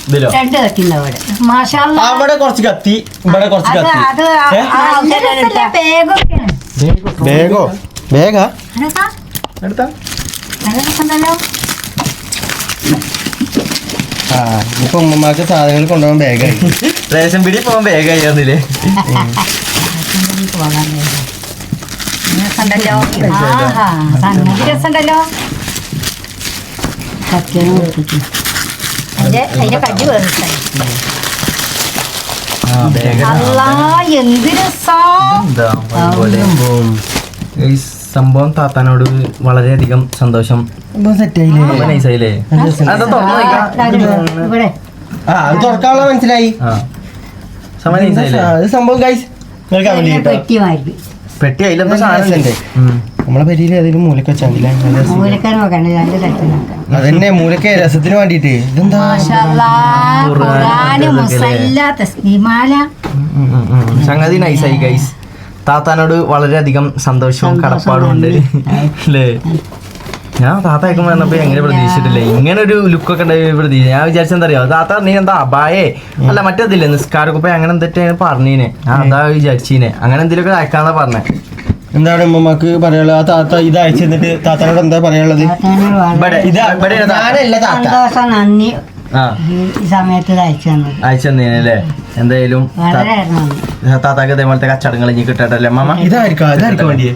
Speaker 4: ഇതിലോ
Speaker 3: രണ്ട് കത്തിണ്ടാവും അവിടെ.
Speaker 2: മാഷാല്ലാ.
Speaker 1: അവിടെ കുറച്ച് കത്തി ഇവിടെ കുറച്ച്
Speaker 2: അത്
Speaker 1: കത്തി
Speaker 2: അത്
Speaker 1: ഏ?
Speaker 2: നല്ല രസല്ലേ, ബാഗൊക്കെയാണ്.
Speaker 1: ബാഗോ ബാഗാ
Speaker 2: അതൊക്കെ
Speaker 4: എടുത്താ
Speaker 2: നല്ല രസമുണ്ടല്ലോ.
Speaker 1: ആ ഇപ്പൊ ഉമ്മമാർക്ക് സാധനങ്ങൾ കൊണ്ടുപോകാൻ ബാഗായി
Speaker 4: റേഷൻ പിടി പോകാൻ വേഗമായിരുന്നില്ലേ
Speaker 2: രസമുണ്ടല്ലോ. ആഹാ, സംഗതി രസമുണ്ടല്ലോ. അതിന്റെ കജ്ജ് വേറിട്ടായി. അല്ലാ, എന്ത് രസം.
Speaker 4: ഈ സംഭവം താത്താനോട് വളരെയധികം സന്തോഷം.
Speaker 1: സെറ്റായില്ലേ
Speaker 4: നൈസായില്ലേ അത് തുറന്നു നോക്കാം.
Speaker 3: ഇവിടെ
Speaker 1: ആ അത് തുറക്കാനുള്ള മനസ്സിലായി
Speaker 4: ആ സമയം നൈസായില്ലേ
Speaker 1: അത് സംഭവം ഗൈസ് നിങ്ങൾക്ക് കമന്റ് ചെയ്യട്ടോ
Speaker 3: പെട്ടി മാറ്റി
Speaker 4: പെട്ടി അതിലെന്താ
Speaker 1: നല്ല
Speaker 4: സാധനം
Speaker 1: രസമുണ്ട്. നമ്മളെ പരിയിൽ ഏതെങ്കിലും മൂലക്ക് വെച്ചാങ്കിലേ
Speaker 3: മൂലക്കാൻ നോക്കണ്ട രണ്ട് സ്ഥലത്ത് നോക്കാം.
Speaker 1: അതന്നെ മൂലക്ക് രസത്തിന് വേണ്ടിട്ട് ഇതെന്താ
Speaker 2: മാഷാല്ലാ, ഖുർആന്, മുസല്ല, തസ്ബീമാല.
Speaker 4: സംഗതി നൈസായി ഗൈസ്. താത്താനോട് വളരെയധികം സന്തോഷവും കടപ്പാടും ഉണ്ട് അല്ലേ. ഞാൻ താത്ത അയക്കുമ്പോൾ വന്നപ്പോ എങ്ങനെ പ്രതീക്ഷിച്ചിട്ടില്ലേ ഇങ്ങനെ ഒരു ലുക്കൊക്കെ പ്രതീക്ഷിച്ചു. ഞാൻ വിചാരിച്ചെന്താ അറിയോ താത്ത നീ എന്താ അബായേ അല്ല മറ്റേതില്ലേ നിസ്കാരക്കുപ്പ അങ്ങനെ എന്തൊക്കെയാണ് പറഞ്ഞീനെ ഞാൻ അതാ വിചാരിച്ചീനെ അങ്ങനെ എന്തെങ്കിലുമൊക്കെ അയക്കാന്നാ പറഞ്ഞേ.
Speaker 1: എന്താണ് ഉമ്മമാക്ക് പറയാനുള്ളത്? ആ താത്ത ഇത് അയച്ചു തന്നിട്ട് താത്താനോട് എന്താ പറയാനുള്ളത്?
Speaker 4: ഇവിടെ
Speaker 1: ഞാനല്ല താത്ത.
Speaker 3: സന്തോഷം, നന്ദി.
Speaker 4: ആ
Speaker 3: ഈ സമയത്ത് ഇത് അയച്ചു തന്നത്
Speaker 4: അയച്ചു തന്നേനല്ലേ. എന്തായാലും
Speaker 3: വളരെ നന്ദി.
Speaker 4: താത്താക്ക് ഇതേപോലത്തെ കച്ചടങ്ങൾ ഇനി കിട്ടട്ടല്ലേ അമ്മ.
Speaker 1: ഇതായിരിക്കും വേണ്ടിയേ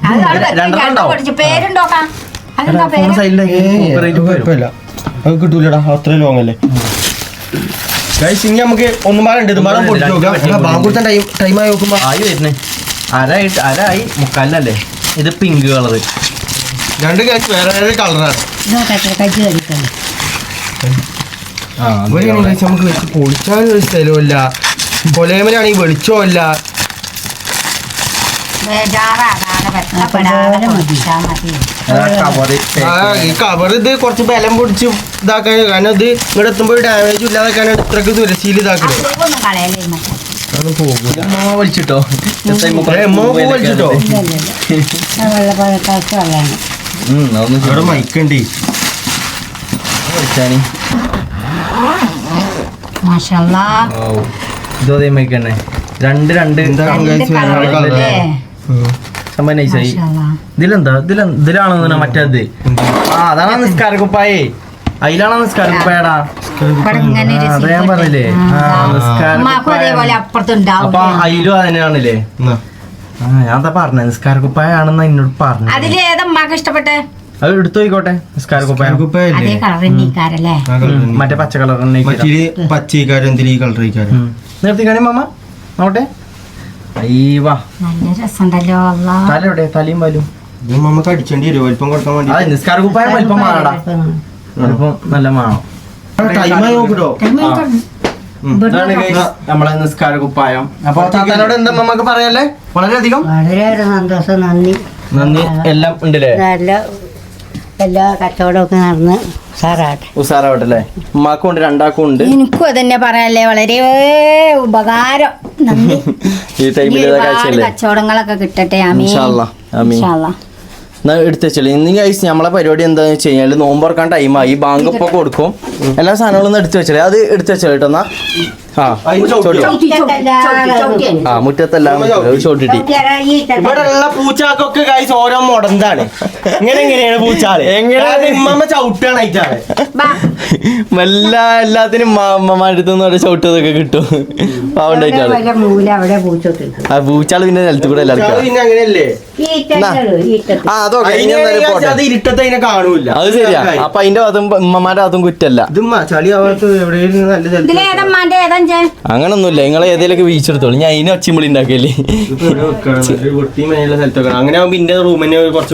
Speaker 2: അത് അവിടെ
Speaker 4: രണ്ടെണ്ണം ഉണ്ടാവും.
Speaker 2: പഠിച്ചു. പേരുണ്ടോക്കാം. അതെന്താ പേര്?
Speaker 1: കുഴപ്പമില്ല അത് കിട്ടൂലടാ അത്ര ലോങ് അല്ലേ ഗൈസ്. ഇനി നമുക്ക് ഒന്നും പാടുണ്ട് ഇത് പാടാൻ പൊട്ടിച്ചു നോക്കാം. ബാങ്കുടുത്ത ടൈം ആയി നോക്കുമ്പോ
Speaker 4: ആയി വരുന്നേ അരായി മുക്കാലിനല്ലേ. ഇത് പിങ്ക് കളറ്
Speaker 1: രണ്ട് ഗൈസ് വേറെ വേറെ കളറാണ്.
Speaker 3: ഇതൊക്കെ കജ്ജ് കടിക്കണം.
Speaker 1: നമുക്ക് വെച്ച് പൊളിച്ചാൻ ഒരു സ്ഥലമില്ല. കൊലേമനാണെങ്കിൽ വെളിച്ചമില്ല.
Speaker 2: ബേജാറാകാതെ വെട്ടപ്പെടാതെ പഠിച്ചാൽ മതി.
Speaker 1: ഈ കവർ ഇത് കുറച്ച് ബലം പൊടിച്ച് ഇതാക്കാൻ കാരണം ഇത് ഇവിടെ എത്തുമ്പോൾ ഡാമേജ് ഇല്ലാതാക്കാനാണ് ഇത്രക്ക് തുരശീൽ ഇതാക്കുന്നത്.
Speaker 2: അതൊന്നും കളയല്ലേ മറ്റേ.
Speaker 1: അത് പോകൂല.
Speaker 4: വലിച്ചിട്ടോ
Speaker 1: വലിച്ചിട്ടോ
Speaker 3: വെള്ളപ്പാലക്കാർക്ക് വെള്ളമാണ്.
Speaker 1: ഇവിടെ മൈക്കുണ്ട്.
Speaker 4: വലിച്ചാനി
Speaker 2: മാഷാല്ലാ.
Speaker 4: ഇതോ മൈക്കണ്ണേ രണ്ട്
Speaker 1: എന്താ guys വേറെ കളറ്?
Speaker 4: സംഭവം നൈസായി.
Speaker 2: മാഷാല്ലാ.
Speaker 4: ഇതിലാണോ മറ്റേത്? ആ അതാണ് നിസ്കാരക്കുപ്പായേ. അതിലാണോ നിസ്കാരക്കുപ്പായടാ?
Speaker 2: ഇവിടെ ഇങ്ങനെ ഒരു
Speaker 4: അതാ ഞാൻ പറഞ്ഞില്ലേ.
Speaker 2: അമ്മാക്കും അതേപോലെ അപ്പുറത്തുണ്ടാവും.
Speaker 4: അപ്പൊ അതിലും അതന്നെയാണല്ലേ.
Speaker 1: എന്നാ.
Speaker 4: ആ ഞാൻ എന്താ പറഞ്ഞത് നിസ്കാരക്കുപ്പായാണെന്ന് എന്നോട് പറഞ്ഞു.
Speaker 2: അതില് ഏതാ അമ്മാക്ക് ഇഷ്ടപ്പെട്ടെ?
Speaker 4: അത് എടുത്തു പോയിക്കോട്ടെ നിസ്കാരക്കുപ്പായം.
Speaker 1: കുപ്പയല്ലേ?
Speaker 2: അതേ കളർ നീക്കാരല്ലേ?
Speaker 1: ആ colour തന്നെ.
Speaker 4: മറ്റേ പച്ച കളർ
Speaker 1: മറ്റേ പച്ചയിക്കാരും എന്തിനും ഈ കളർ ഇക്കാരും
Speaker 4: നിർത്തിക്കാണി മാമ നോട്ടെ. അയ്യവാ
Speaker 2: നല്ല രസമുണ്ടല്ലോ. അല്ലാ.
Speaker 4: തല എവിടെ? തലയും പാലും
Speaker 1: ഇത് നമുക്ക് അടിച്ചേണ്ടി വരും വലിപ്പം കൊടുക്കാൻ വേണ്ടി.
Speaker 4: അത് നിസ്കാരക്കുപ്പായം വലിപ്പം മാറടാ. വലിപ്പം നല്ല മാണം.
Speaker 1: ടൈമായി നോക്കിട്ടോ.
Speaker 4: ഇതാണ് guys നമ്മളെ നിസ്കാരക്കുപ്പായം. അപ്പൊ താത്താനോട് എന്താ നമുക്ക് പറയാല്ലേ? വളരെയധികം
Speaker 3: വളരെ സന്തോഷം, നന്ദി.
Speaker 4: നന്ദി. എല്ലാം ഉണ്ടല്ലേ?
Speaker 3: നല്ല എല്ലാ കച്ചവടമൊക്കെ നടന്ന് സാറാട്ടെ.
Speaker 4: ഉസാറാവട്ടെ അല്ലേ. ഉമ്മാക്കും ഉണ്ട് രണ്ടാക്കും ഉണ്ട്.
Speaker 2: എനിക്കും അതന്നെ പറയാല്ലേ, വളരെ ഉപകാരം. നന്ദി.
Speaker 4: ഈ ടൈമിൽ
Speaker 2: ഇനി ഒരുപാട്
Speaker 4: കാഴ്ചയല്ലേ.
Speaker 2: കച്ചവടങ്ങളൊക്കെ കിട്ടട്ടെ. ആമീൻ.
Speaker 4: ഇൻഷാല്ലാ. ആമീൻ.
Speaker 2: ഇൻഷാല്ലാ.
Speaker 4: എന്നാ എടുത്തുവെച്ചല്ലേ. ഇന്ന് ഗൈസ് നമ്മളെ പരിപാടി എന്താന്ന് വെച്ച് കഴിഞ്ഞാൽ നോമ്പ് തുറക്കാൻ ടൈമായി. ബാങ്ക് ഇപ്പൊ കൊടുക്കും. എല്ലാ സാധനങ്ങളും ഒന്ന് എടുത്തു വെച്ചല്ലേ. അത് എടുത്തു വെച്ചല്ലേ കേട്ടോ. എന്നാ ആ ആ മുറ്റത്തെല്ലാം ചോട്ടിട്ടി.
Speaker 1: ഇവിടെ ഉള്ള പൂച്ചാക്കൊക്കെ ഗൈസ് ഓരോ മുടന്താണ്. എങ്ങനെയാണ് പൂച്ചാള് എങ്ങനെ ഇമ്മ ചവിട്ടാണ് അയച്ചാണ്.
Speaker 4: എല്ലാത്തിനും അമ്മമാരടുത്തുനിന്ന് ഓരോ ചവിട്ടതൊക്കെ കിട്ടും. പാവണ്ടായിട്ടാണ്
Speaker 3: മൂല അവിടെ പൂച്ചോട്ടുണ്ട്.
Speaker 4: ആ പൂച്ചാള് പിന്നെ നിലത്ത് കൂടെ എല്ലാവർക്കും.
Speaker 1: പിന്നെ അങ്ങനെയല്ലേ
Speaker 4: ആ അതൊക്കെ ഇനി എന്തായാലും പോട്ടെ.
Speaker 1: അത് ഇരുട്ടത്ത് അതിനെ കാണൂല.
Speaker 4: അത് ശരിയാ. അപ്പൊ അതിന്റെ ഭാഗത്തും ഉമ്മമാരുടെ ഭാഗത്തും കുറ്റല്ല.
Speaker 1: ഇത് ചളി ആവാത്ത എവിടെയും നല്ല സ്ഥലത്ത്
Speaker 2: ഇതിലേതമ്മാന്റെ ഏതഞ്ച്?
Speaker 4: അങ്ങനൊന്നുമില്ല. നിങ്ങളെ ഏതെങ്കിലുമൊക്കെ വീഴ്ചെടുത്തോളൂ. ഞാൻ അതിന് ഒച്ചിമ്പിളി ഉണ്ടാക്കിയല്ലേ.
Speaker 1: ഇതിപ്പോ എവിടെ വെക്കണം? ഒരു വൃത്തി മേലുള്ള സ്ഥലത്തൊക്കെ അങ്ങനെ ആവുമ്പോ ഇന്റെ റൂമിന് കുറച്ച്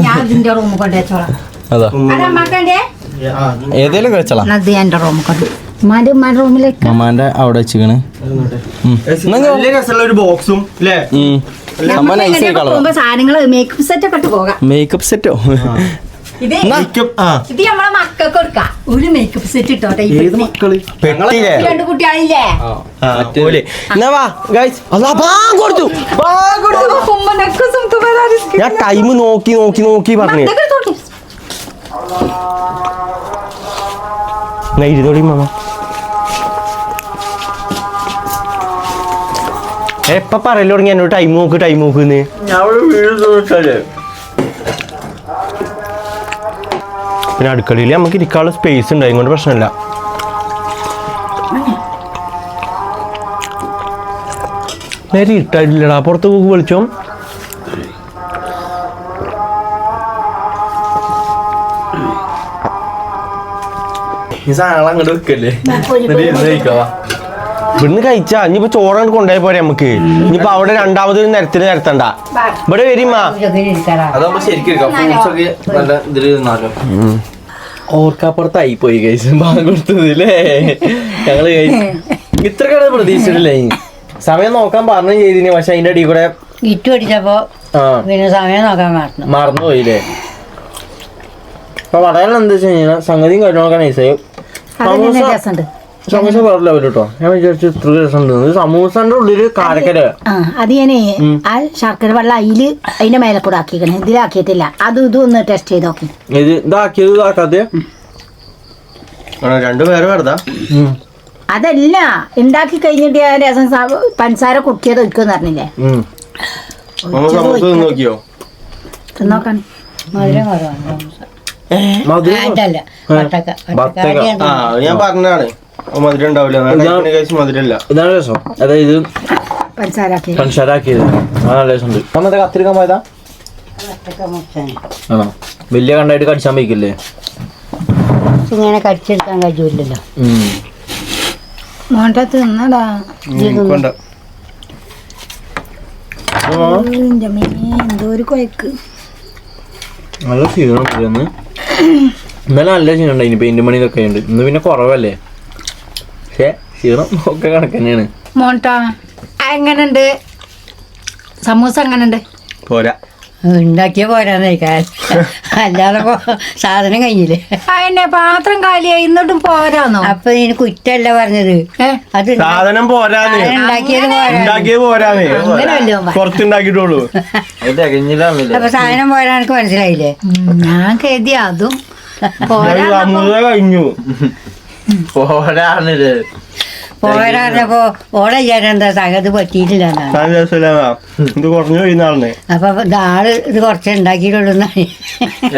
Speaker 2: ഞാൻ ഇതിന്റെ റൂമിൽ കൊണ്ടുവച്ചോളാം.
Speaker 4: അതാ
Speaker 2: അതമ്മാക്കണ്ടേ?
Speaker 4: ഏതേലും കഴിച്ചോളാം.
Speaker 2: അത് എന്റെ റൂമിൽ കൊണ്ടു. ഉമ്മാന്റെ റൂമിലേക്ക്.
Speaker 4: അമ്മാന്റെ അവിടെ വെച്ചിക്കണ്.
Speaker 1: നല്ല രസമുള്ള ഒരു ബോക്സും അല്ലേ?
Speaker 4: അമ്മ നൈസ് കളർ.
Speaker 2: പോകുമ്പോ സാധനങ്ങള് മേക്കപ്പ് സെറ്റ് ഒക്കെ ഇട്ട് പോകാം.
Speaker 4: മേക്കപ്പ് സെറ്റോ?
Speaker 2: ഇത് ഇത് നമ്മളെ മക്കൾക്ക് കൊടുക്കാം. ഒരു മേക്കപ്പ് സെറ്റ് ഇട്ടോട്ടെ.
Speaker 4: ഏത് മക്കള്?
Speaker 1: പെട്ടിയില്ലേ?
Speaker 2: രണ്ട് കുട്ടികളില്ലേ?
Speaker 1: ഞാൻ ടൈം നോക്കി പറഞ്ഞു. ഇരുന്നോടി മാമ. എപ്പ പറയല് തുടങ്ങി എന്നോട് ടൈം നോക്കുന്ന് പിന്നെ അടുക്കളയിൽ നമുക്ക് ഇരിക്കാനുള്ള സ്പേസ് ഉണ്ട് അതുകൊണ്ട് പ്രശ്നമില്ല. നേരെ ഇട്ടായിട്ടില്ലടാ പുറത്ത് പോക്ക് വിളിച്ചോ.
Speaker 4: ഈ സാധനങ്ങൾ അങ്ങോട്ട് വെക്കല്ലേ
Speaker 1: ഇവിടുന്ന് കഴിച്ചാ ഇനിയിപ്പോ ചോറാണ് കൊണ്ടുപോയി പോരെ നമുക്ക്. ഇനിയിപ്പോ അവിടെ രണ്ടാമത് നിരത്തിന് നിരത്തണ്ട, ഇവിടെ വരിമ്മാ.
Speaker 4: അതാകുമ്പോ ശരിക്കും എടുക്കാം. ഫ്രൂട്ട്സ് ഒക്കെ നല്ല ഇതിൽ നിന്നാലോ. ഓർക്കാപ്പുറത്തായി പോയി കഴിച്ചു ബാങ്ക് കൊടുത്തതില്ലേ ഞങ്ങള് ഇത്ര കട പ്രതീക്ഷിച്ചിട്ടില്ലേ. സമയം നോക്കാൻ പറഞ്ഞു ചെയ്തിന്, പക്ഷെ അതിന്റെ അടിയിൽ കൂടെ
Speaker 3: ഇറ്റ് പിടിച്ചപ്പോ പിന്നെ സമയം നോക്കാൻ മാറ്റണം
Speaker 4: മറന്നുപോയില്ലേ. അപ്പൊ പറയാൻ എന്താ വെച്ച് കഴിഞ്ഞാൽ സംഗതിയും കാര്യങ്ങളൊക്കെ നൈസായി. സമൂസ വേറെ ലെവൽ കേട്ടോ. ഞാൻ വിചാരിച്ചു ഇത്ര രസമുണ്ട്. സമൂസന്റെ ഉള്ളില് കാരക്കല്
Speaker 3: അത് ഞാനേ ആ ശർക്കര വെള്ളം അതിന്റെ മേലെ കൂടെ ആക്കിക്കണേ, ഇതിലാക്കിയിട്ടില്ല. അതും ഇതും ഒന്ന് ടെസ്റ്റ് ചെയ്ത് നോക്കി.
Speaker 4: ഇതാക്കിയത് ഇതാക്കാതെ
Speaker 1: രണ്ടു പേര് വെറുതാ.
Speaker 3: അതല്ല ഉണ്ടാക്കി കഴിഞ്ഞിട്ട് രസം പഞ്ചസാര കുട്ടിയത് ഒഴിക്കുമെന്ന് പറഞ്ഞില്ലേ.
Speaker 1: നോക്കിയോ
Speaker 3: നോക്കാൻ മധുരം കുറവാണ്.
Speaker 1: ഞാൻ പറഞ്ഞാണ് മധുരം ഉണ്ടാവില്ല. മധുരല്ല
Speaker 4: ഇതാണ് രസം. അതായത്
Speaker 3: പഞ്ചസാര
Speaker 4: ആക്കിയത് നല്ല രസമുണ്ട്. അന്നത്തെ കത്തിരിക്കാൻ പോയതാ ആണോ? വലിയ കണ്ടായിട്ട് കടിച്ചാൻ വയ്ക്കില്ലേ?
Speaker 3: ഇങ്ങനെ കടിച്ചെടുക്കാൻ കഴിയൂല്ലല്ലോ. മോണ്ട തിന്നടാ. എന്തോ ഒരു കൊയക്ക്.
Speaker 4: നല്ല ക്ഷീണം ഇന്ന്. ഇന്നലെ നല്ല ക്ഷീണം ഉണ്ടായി. പെയിന്റ് പണി ഇതൊക്കെ ഉണ്ട്. ഇന്ന് പിന്നെ കുറവല്ലേ, പക്ഷെ ക്ഷീണം ഒക്കെ കണക്ക് തന്നെയാണ്.
Speaker 3: മോണ്ടാ എങ്ങനുണ്ട് സമൂസ? എങ്ങനുണ്ട്?
Speaker 1: പോരാ,
Speaker 3: ഉണ്ടാക്കിയ പോരാന്ന് കഴിക്കാൻ. അല്ലാതെ സാധനം കഴിഞ്ഞില്ലേ? എന്നെ പാത്രം കാലിയായി എന്നിട്ടും പോരാന്നോ? അപ്പൊ ഇതിന് കുറ്റല്ല പറഞ്ഞത്. അത്
Speaker 1: സാധനം പോരാന്ന്, ഉണ്ടാക്കിയത് പോരാന്ന്, പുറത്തുണ്ടാക്കിട്ടുള്ളൂ.
Speaker 3: അപ്പൊ സാധനം പോരാ എനിക്ക് മനസ്സിലായില്ലേ? ഞാൻ കരുതി അതും
Speaker 1: കഴിഞ്ഞു.
Speaker 4: പോരാണിത്
Speaker 3: പോരാറിനപ്പോ ഓടെ എന്താ സംഗതി പറ്റിയിട്ടില്ല.
Speaker 1: ഇത് കുറഞ്ഞു കഴിഞ്ഞാളെ.
Speaker 3: അപ്പൊ ആള് ഇത് കുറച്ച് ഉണ്ടാക്കിയിട്ടുള്ളൂ.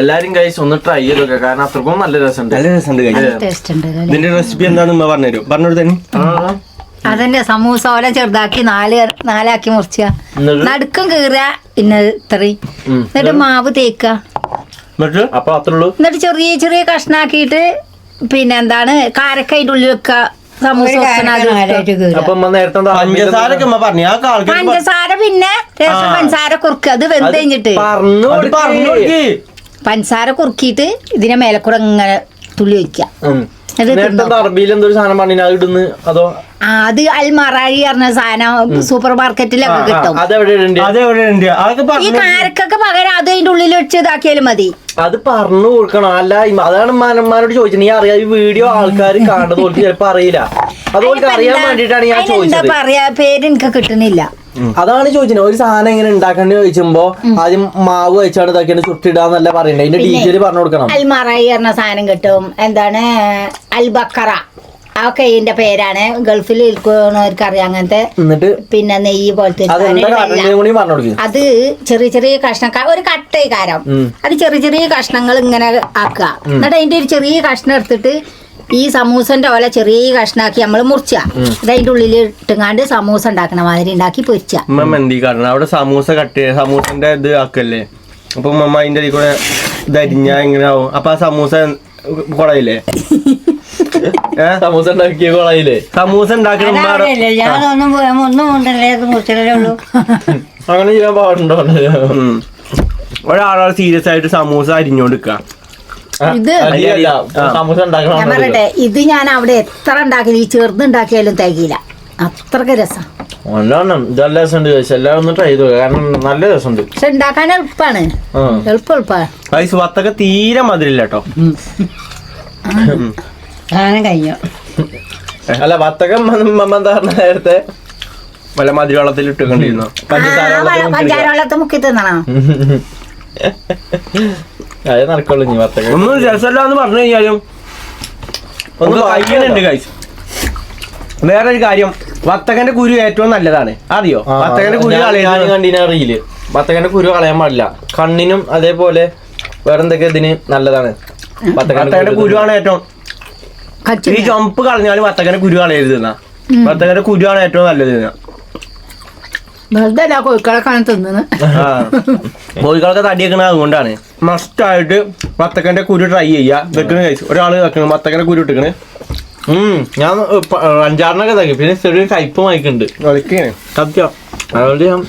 Speaker 4: എല്ലാരും കഴിച്ച് ഒന്ന് ട്രൈ ചെയ്തൊക്കെ, കാരണം അത്രക്കും നല്ല രസമുണ്ട്.
Speaker 1: നല്ല രസമുണ്ട്.
Speaker 3: ടേസ്റ്റ് ഉണ്ട്.
Speaker 1: ഇതിന്റെ റെസിപ്പി എന്താണെന്ന് പറഞ്ഞുതരും. പറഞ്ഞോട് തന്നെ.
Speaker 3: അതന്നെ സമൂസ പോലെ ചെറുതാക്കി നാലാക്കി മുറിച്ച, നടുക്കം കീറുക, പിന്നെ ഇത്രയും, എന്നിട്ട് മാവ് തേക്ക,
Speaker 4: അപ്പൊ അത്രേ ഉള്ളൂ.
Speaker 3: എന്നിട്ട് ചെറിയ ചെറിയ കഷ്ണാക്കിയിട്ട് പിന്നെ എന്താണ് കാരക്കതിന്റെ ഉള്ളിൽ വെക്ക. സമൂസ പഞ്ചസാര പിന്നെ പഞ്ചസാര കുറുക്കുക. അത് വെന്ത് കഴിഞ്ഞിട്ട് പഞ്ചസാര കുറുക്കിയിട്ട് ഇതിനെ മേലെ കൂടെ ഇങ്ങനെ തുള്ളി വെക്കുക. അത് അൽമറാഴി പറഞ്ഞ സാധനം സൂപ്പർ മാർക്കറ്റിലൊക്കെ കിട്ടും. ഈ കാരക്കൊക്കെ പകരം അത് അതിന്റെ ഉള്ളിൽ വെച്ച് ഇതാക്കിയാലും മതി.
Speaker 4: അത് പറഞ്ഞു കൊടുക്കണം. അല്ല അതാണ് മാനന്മാരോട് ചോദിച്ചത്. നീ അറിയാം ഈ വീഡിയോ ആൾക്കാർ കാണുന്നത് പോലെ ചിലപ്പോ അറിയില്ല. അതുപോലെ അറിയാൻ വേണ്ടിട്ടാണ് ഞാൻ ചോദിച്ചത്.
Speaker 3: പറയാ പേര് എനിക്ക് കിട്ടുന്നില്ല.
Speaker 4: അതാണ് ചോദിച്ചത്. ഒരു സാധനം എങ്ങനെ ഉണ്ടാക്കേണ്ടി ചോദിച്ചുമ്പോ ആദ്യം മാവ് വെച്ചാണ് ഇതാക്കിയാണ് ചുട്ടിടാന്നല്ല പറയണ്ടേ. അതിന്റെ ഡീറ്റെയിൽ പറഞ്ഞു കൊടുക്കണം.
Speaker 3: അൽമറായി പറഞ്ഞ സാധനം കിട്ടും. എന്താണ് അൽബക്കറ, അതൊക്കെ ഇതിന്റെ പേരാണ്. ഗൾഫിൽ ഇരിക്കുന്നവർക്ക് അറിയാം അങ്ങനത്തെ. എന്നിട്ട് പിന്നെ നെയ്യ് പോലത്തെ അത് ചെറിയ ചെറിയ കഷ്ണം, ഒരു കട്ടൈകാരം. അത് ചെറിയ ചെറിയ കഷ്ണങ്ങൾ ഇങ്ങനെ ആക്കുക. എന്നിട്ട് അതിന്റെ ഒരു ചെറിയ കഷ്ണം എടുത്തിട്ട് ഈ സമൂസന്റെ പോലെ ചെറിയ കഷ്ണാക്കി നമ്മൾ മുറിച്ച അതിന്റെ ഉള്ളിൽ ഇട്ടുങ്ങാണ്ട് സമൂസ ഉണ്ടാക്കണ മാതിരി ഉണ്ടാക്കി പൊരിച്ച.
Speaker 1: അവിടെ സമൂസ സമൂസന്റെ ഇത് ആക്കല്ലേ. അപ്പൊ മമ്മ അതിന്റെ കൂടെ ഇതരിഞ്ഞ ഇങ്ങനെ ആവും. അപ്പൊ ആ സമൂസ കൊളയില്ലേ?
Speaker 4: സമൂസ ഉണ്ടാക്കിയ കൊളയില്ലേ?
Speaker 1: സമൂസ ഉണ്ടാക്കണ
Speaker 4: അങ്ങനെ ചെയ്യാൻ പാടുണ്ടോ?
Speaker 1: ഒരാളെ സീരിയസ് ആയിട്ട് സമൂസ അരിഞ്ഞോണ്ടിരിക്കുക.
Speaker 3: ഞാൻ പറയട്ടെ, ഇത് ഞാൻ അവിടെ എത്ര ഉണ്ടാക്കിയാലും ഈ ചെറുതുണ്ടാക്കിയാലും തികയില്ല. അത്രക്ക് രസം.
Speaker 4: നല്ല രസമുണ്ട്. എല്ലാവരും ട്രൈ ചെയ്തു, കാരണം നല്ല രസമുണ്ട്.
Speaker 3: പക്ഷെ ഉണ്ടാക്കാൻ എളുപ്പമാണ്. എളുപ്പമാണ്.
Speaker 1: വത്തൊക്കെ തീരെ മധുരില്ല കേട്ടോ.
Speaker 3: സാധനം കഴിഞ്ഞു.
Speaker 4: അല്ല വത്തക്കം നേരത്തെ
Speaker 1: വല്ല മധുര വെള്ളത്തിൽ ഇട്ടുകൊണ്ടിരുന്നു.
Speaker 3: പഞ്ചാര വെള്ളത്തിൽ മുക്കി തിന്നണം.
Speaker 4: അത് നടക്കുള്ളൂ. നീ വത്തക്കം
Speaker 1: ഒന്നും രസമല്ലാന്ന് പറഞ്ഞു കഴിഞ്ഞാലും ഒന്ന് കഴിക്കാനുണ്ട്. കഴിച്ചു വേറൊരു കാര്യം വത്തക്കന്റെ കുരു ഏറ്റവും നല്ലതാണ് അറിയോ? വത്തക്കന്റെ കുരു കളയുന്നത്
Speaker 4: കണ്ടിന് അറിയില്ല. വത്തക്കന്റെ കുരു കളയാൻ പാടില്ല. കണ്ണിനും അതേപോലെ വേറെന്തൊക്കെ ഇതിന് നല്ലതാണ്.
Speaker 1: വത്തക്കന്റെ കുരുവാണ് ഏറ്റവും ഈ ചുമപ്പ് കളഞ്ഞാലും വത്തക്കന്റെ കുരു കളയരുത് എന്നാ. വത്തക്കന്റെ കുരുവാണ് ഏറ്റവും നല്ലത്.
Speaker 3: വെറുതെ കോഴിക്കളൊക്കെ തിന്നുന്നത്.
Speaker 1: കോഴികളൊക്കെ തടിയേക്കണ അതുകൊണ്ടാണ്. മസ്റ്റായിട്ട് വത്തക്കന്റെ കുരു ട്രൈ ചെയ്യാ. വെക്കണ കഴിച്ചു ഒരാള് വെക്കണം വത്തക്കന്റെ കുരു ഇട്ടിക്കണ്.
Speaker 4: ഞാൻ 5-6 തകി. പിന്നെ ചെറിയ കയ്പ് വായിക്കുന്നുണ്ട് സത്യം. അതുകൊണ്ട് ഞാൻ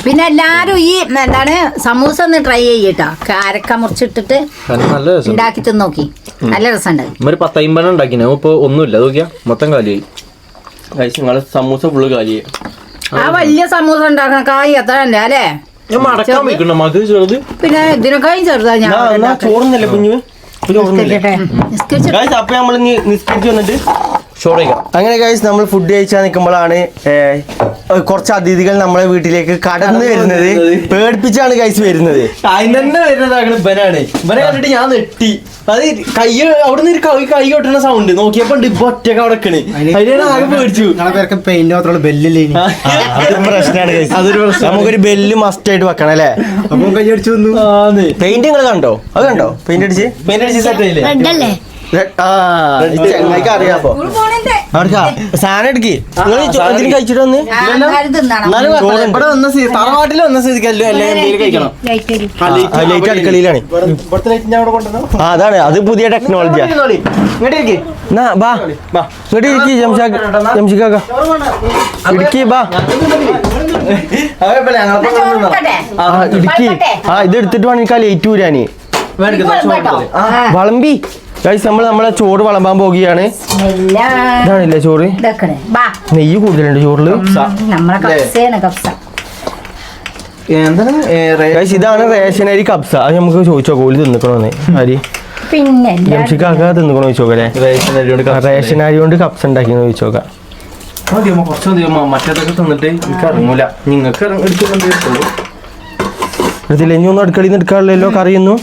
Speaker 3: പിന്നെ എല്ലാരും ഈ എന്താണ് സമൂസ ഒന്ന് ട്രൈ ചെയ്യട്ടോ. കാരക്ക മുറിച്ചിട്ടിട്ട്
Speaker 4: നല്ല രസം
Speaker 3: ഉണ്ടാക്കി തിന്ന് നോക്കി. നല്ല രസമുണ്ട്.
Speaker 4: ഒരു 10-50 ഉണ്ടാക്കിനെ. ഇപ്പൊ ഒന്നുമില്ല. നോക്കിയാ മൊത്തം കാലിയായി.
Speaker 1: നിങ്ങള് സമൂസ ഫുള്ള് കാലിയായി.
Speaker 3: ആ വലിയ സമൂസ ഉണ്ടാക്കണ കായ് എത്ര ഉണ്ട് അല്ലേ?
Speaker 4: ഞാൻ മടക്കാൻ വെക്കണ്ട മതി ചെറുത്.
Speaker 3: പിന്നെ ഇതിനൊക്കെയും ചെറുതാ ഞാൻ
Speaker 1: ചോറുന്നല്ലേ കുഞ്ഞു?
Speaker 3: നിസ്കരിച്ചിട്ട്
Speaker 1: അപ്പൊ നമ്മൾ നിസ്കരിച്ച് വന്നിട്ട്
Speaker 4: ചോറയ്ക്കാം.
Speaker 1: അങ്ങനെ ഗൈസ് നമ്മൾ ഫുഡ് കഴിച്ചാൽ നിൽക്കുമ്പോഴാണ് കുറച്ച് അതിഥികൾ നമ്മളെ വീട്ടിലേക്ക് കടന്നു വരുന്നത്. പേടിപ്പിച്ചാണ് ഗൈസ് വരുന്നത്.
Speaker 4: അതിന് തന്നെ വരുന്നതാണ് ഇവനാണ്. ഇവനെ കണ്ടിട്ട് ഞാൻ നെട്ടി. അത് കൈ അവിടെ നിന്ന് കൈ കൊട്ടുന്ന സൗണ്ട് നോക്കിയപ്പോ ഇപ്പൊ ഒറ്റക്ക് അവിടെ അതിനാണ് ആകെ പേടിച്ചു.
Speaker 5: പെയിന്റ് മാത്രമുള്ള ബെല്ലില്ലേ
Speaker 1: അതൊരു പ്രശ്നമാണ് ഗൈസ്. അതൊരു പ്രശ്നം. നമുക്കൊരു ബെല്ല് മസ്റ്റ് ആയിട്ട് വെക്കണം അല്ലേ?
Speaker 5: അപ്പൊ കൈ അടിച്ചു വന്നു.
Speaker 1: പെയിന്റ് നിങ്ങൾ കണ്ടോ? അത് കണ്ടോ? പെയിന്റ് അടിച്ച്
Speaker 4: സെറ്റ് ആയില്ലേ?
Speaker 1: അറിയാപ്പോ സാധനം എടുക്കി നിങ്ങൾ എന്തിനും കഴിച്ചിട്ട് വന്ന്
Speaker 4: ഇവിടെ വന്ന തറവാട്ടിൽ വന്ന സ്ഥിതിക്കല്ലോ എല്ലാം എന്തെങ്കിലും കഴിക്കണം.
Speaker 1: ലൈറ്റ് അടുക്കളയിലാണ്. അതാണ് അത് പുതിയ ടെക്നോളജിയാ. എന്നാ ബാ ഇങ്ങോട്ട് ഇരിക്കി ജംഷിക്കാക്ക ഇടുക്കി ബാ ഇടുക്കി. ഇത് എടുത്തിട്ട് വേണം എനിക്ക് ആ ലൈറ്റ് ഊരാന്. വളമ്പി ഗൈസ് നമ്മളെ ചോറ് വളമ്പാൻ പോകുകയാണ്. ഇതാണില്ലേ ചോറ്? നെയ്യ് കൂടുതലുണ്ട് ചോറില്. ഗൈസ് ഇതാണ് റേഷൻ അരി കബ്സ. അത് നമുക്ക് ചോദിച്ചോ കോലി തിന്നിക്കണോന്ന് അരി
Speaker 3: പിന്നെ
Speaker 1: ജംഷിക്കാക്ക തിന്നിക്കണോ ചോദിച്ചോക്കല്ലേ? റേഷൻ അരി കൊണ്ട് കബ്സ ഉണ്ടാക്കിയെന്ന് ചോദിച്ചോക്കാം.
Speaker 4: കുറച്ച് മറ്റേതൊക്കെ തിന്നിട്ട് എനിക്ക് ഇറങ്ങൂല. നിങ്ങൾക്ക് എടുക്കുന്നുണ്ട്.
Speaker 1: എടുത്തില്ല ഇനി ഒന്നും അടുക്കളയിൽ നിന്ന് എടുക്കാറില്ലല്ലോ കറിയൊന്നും.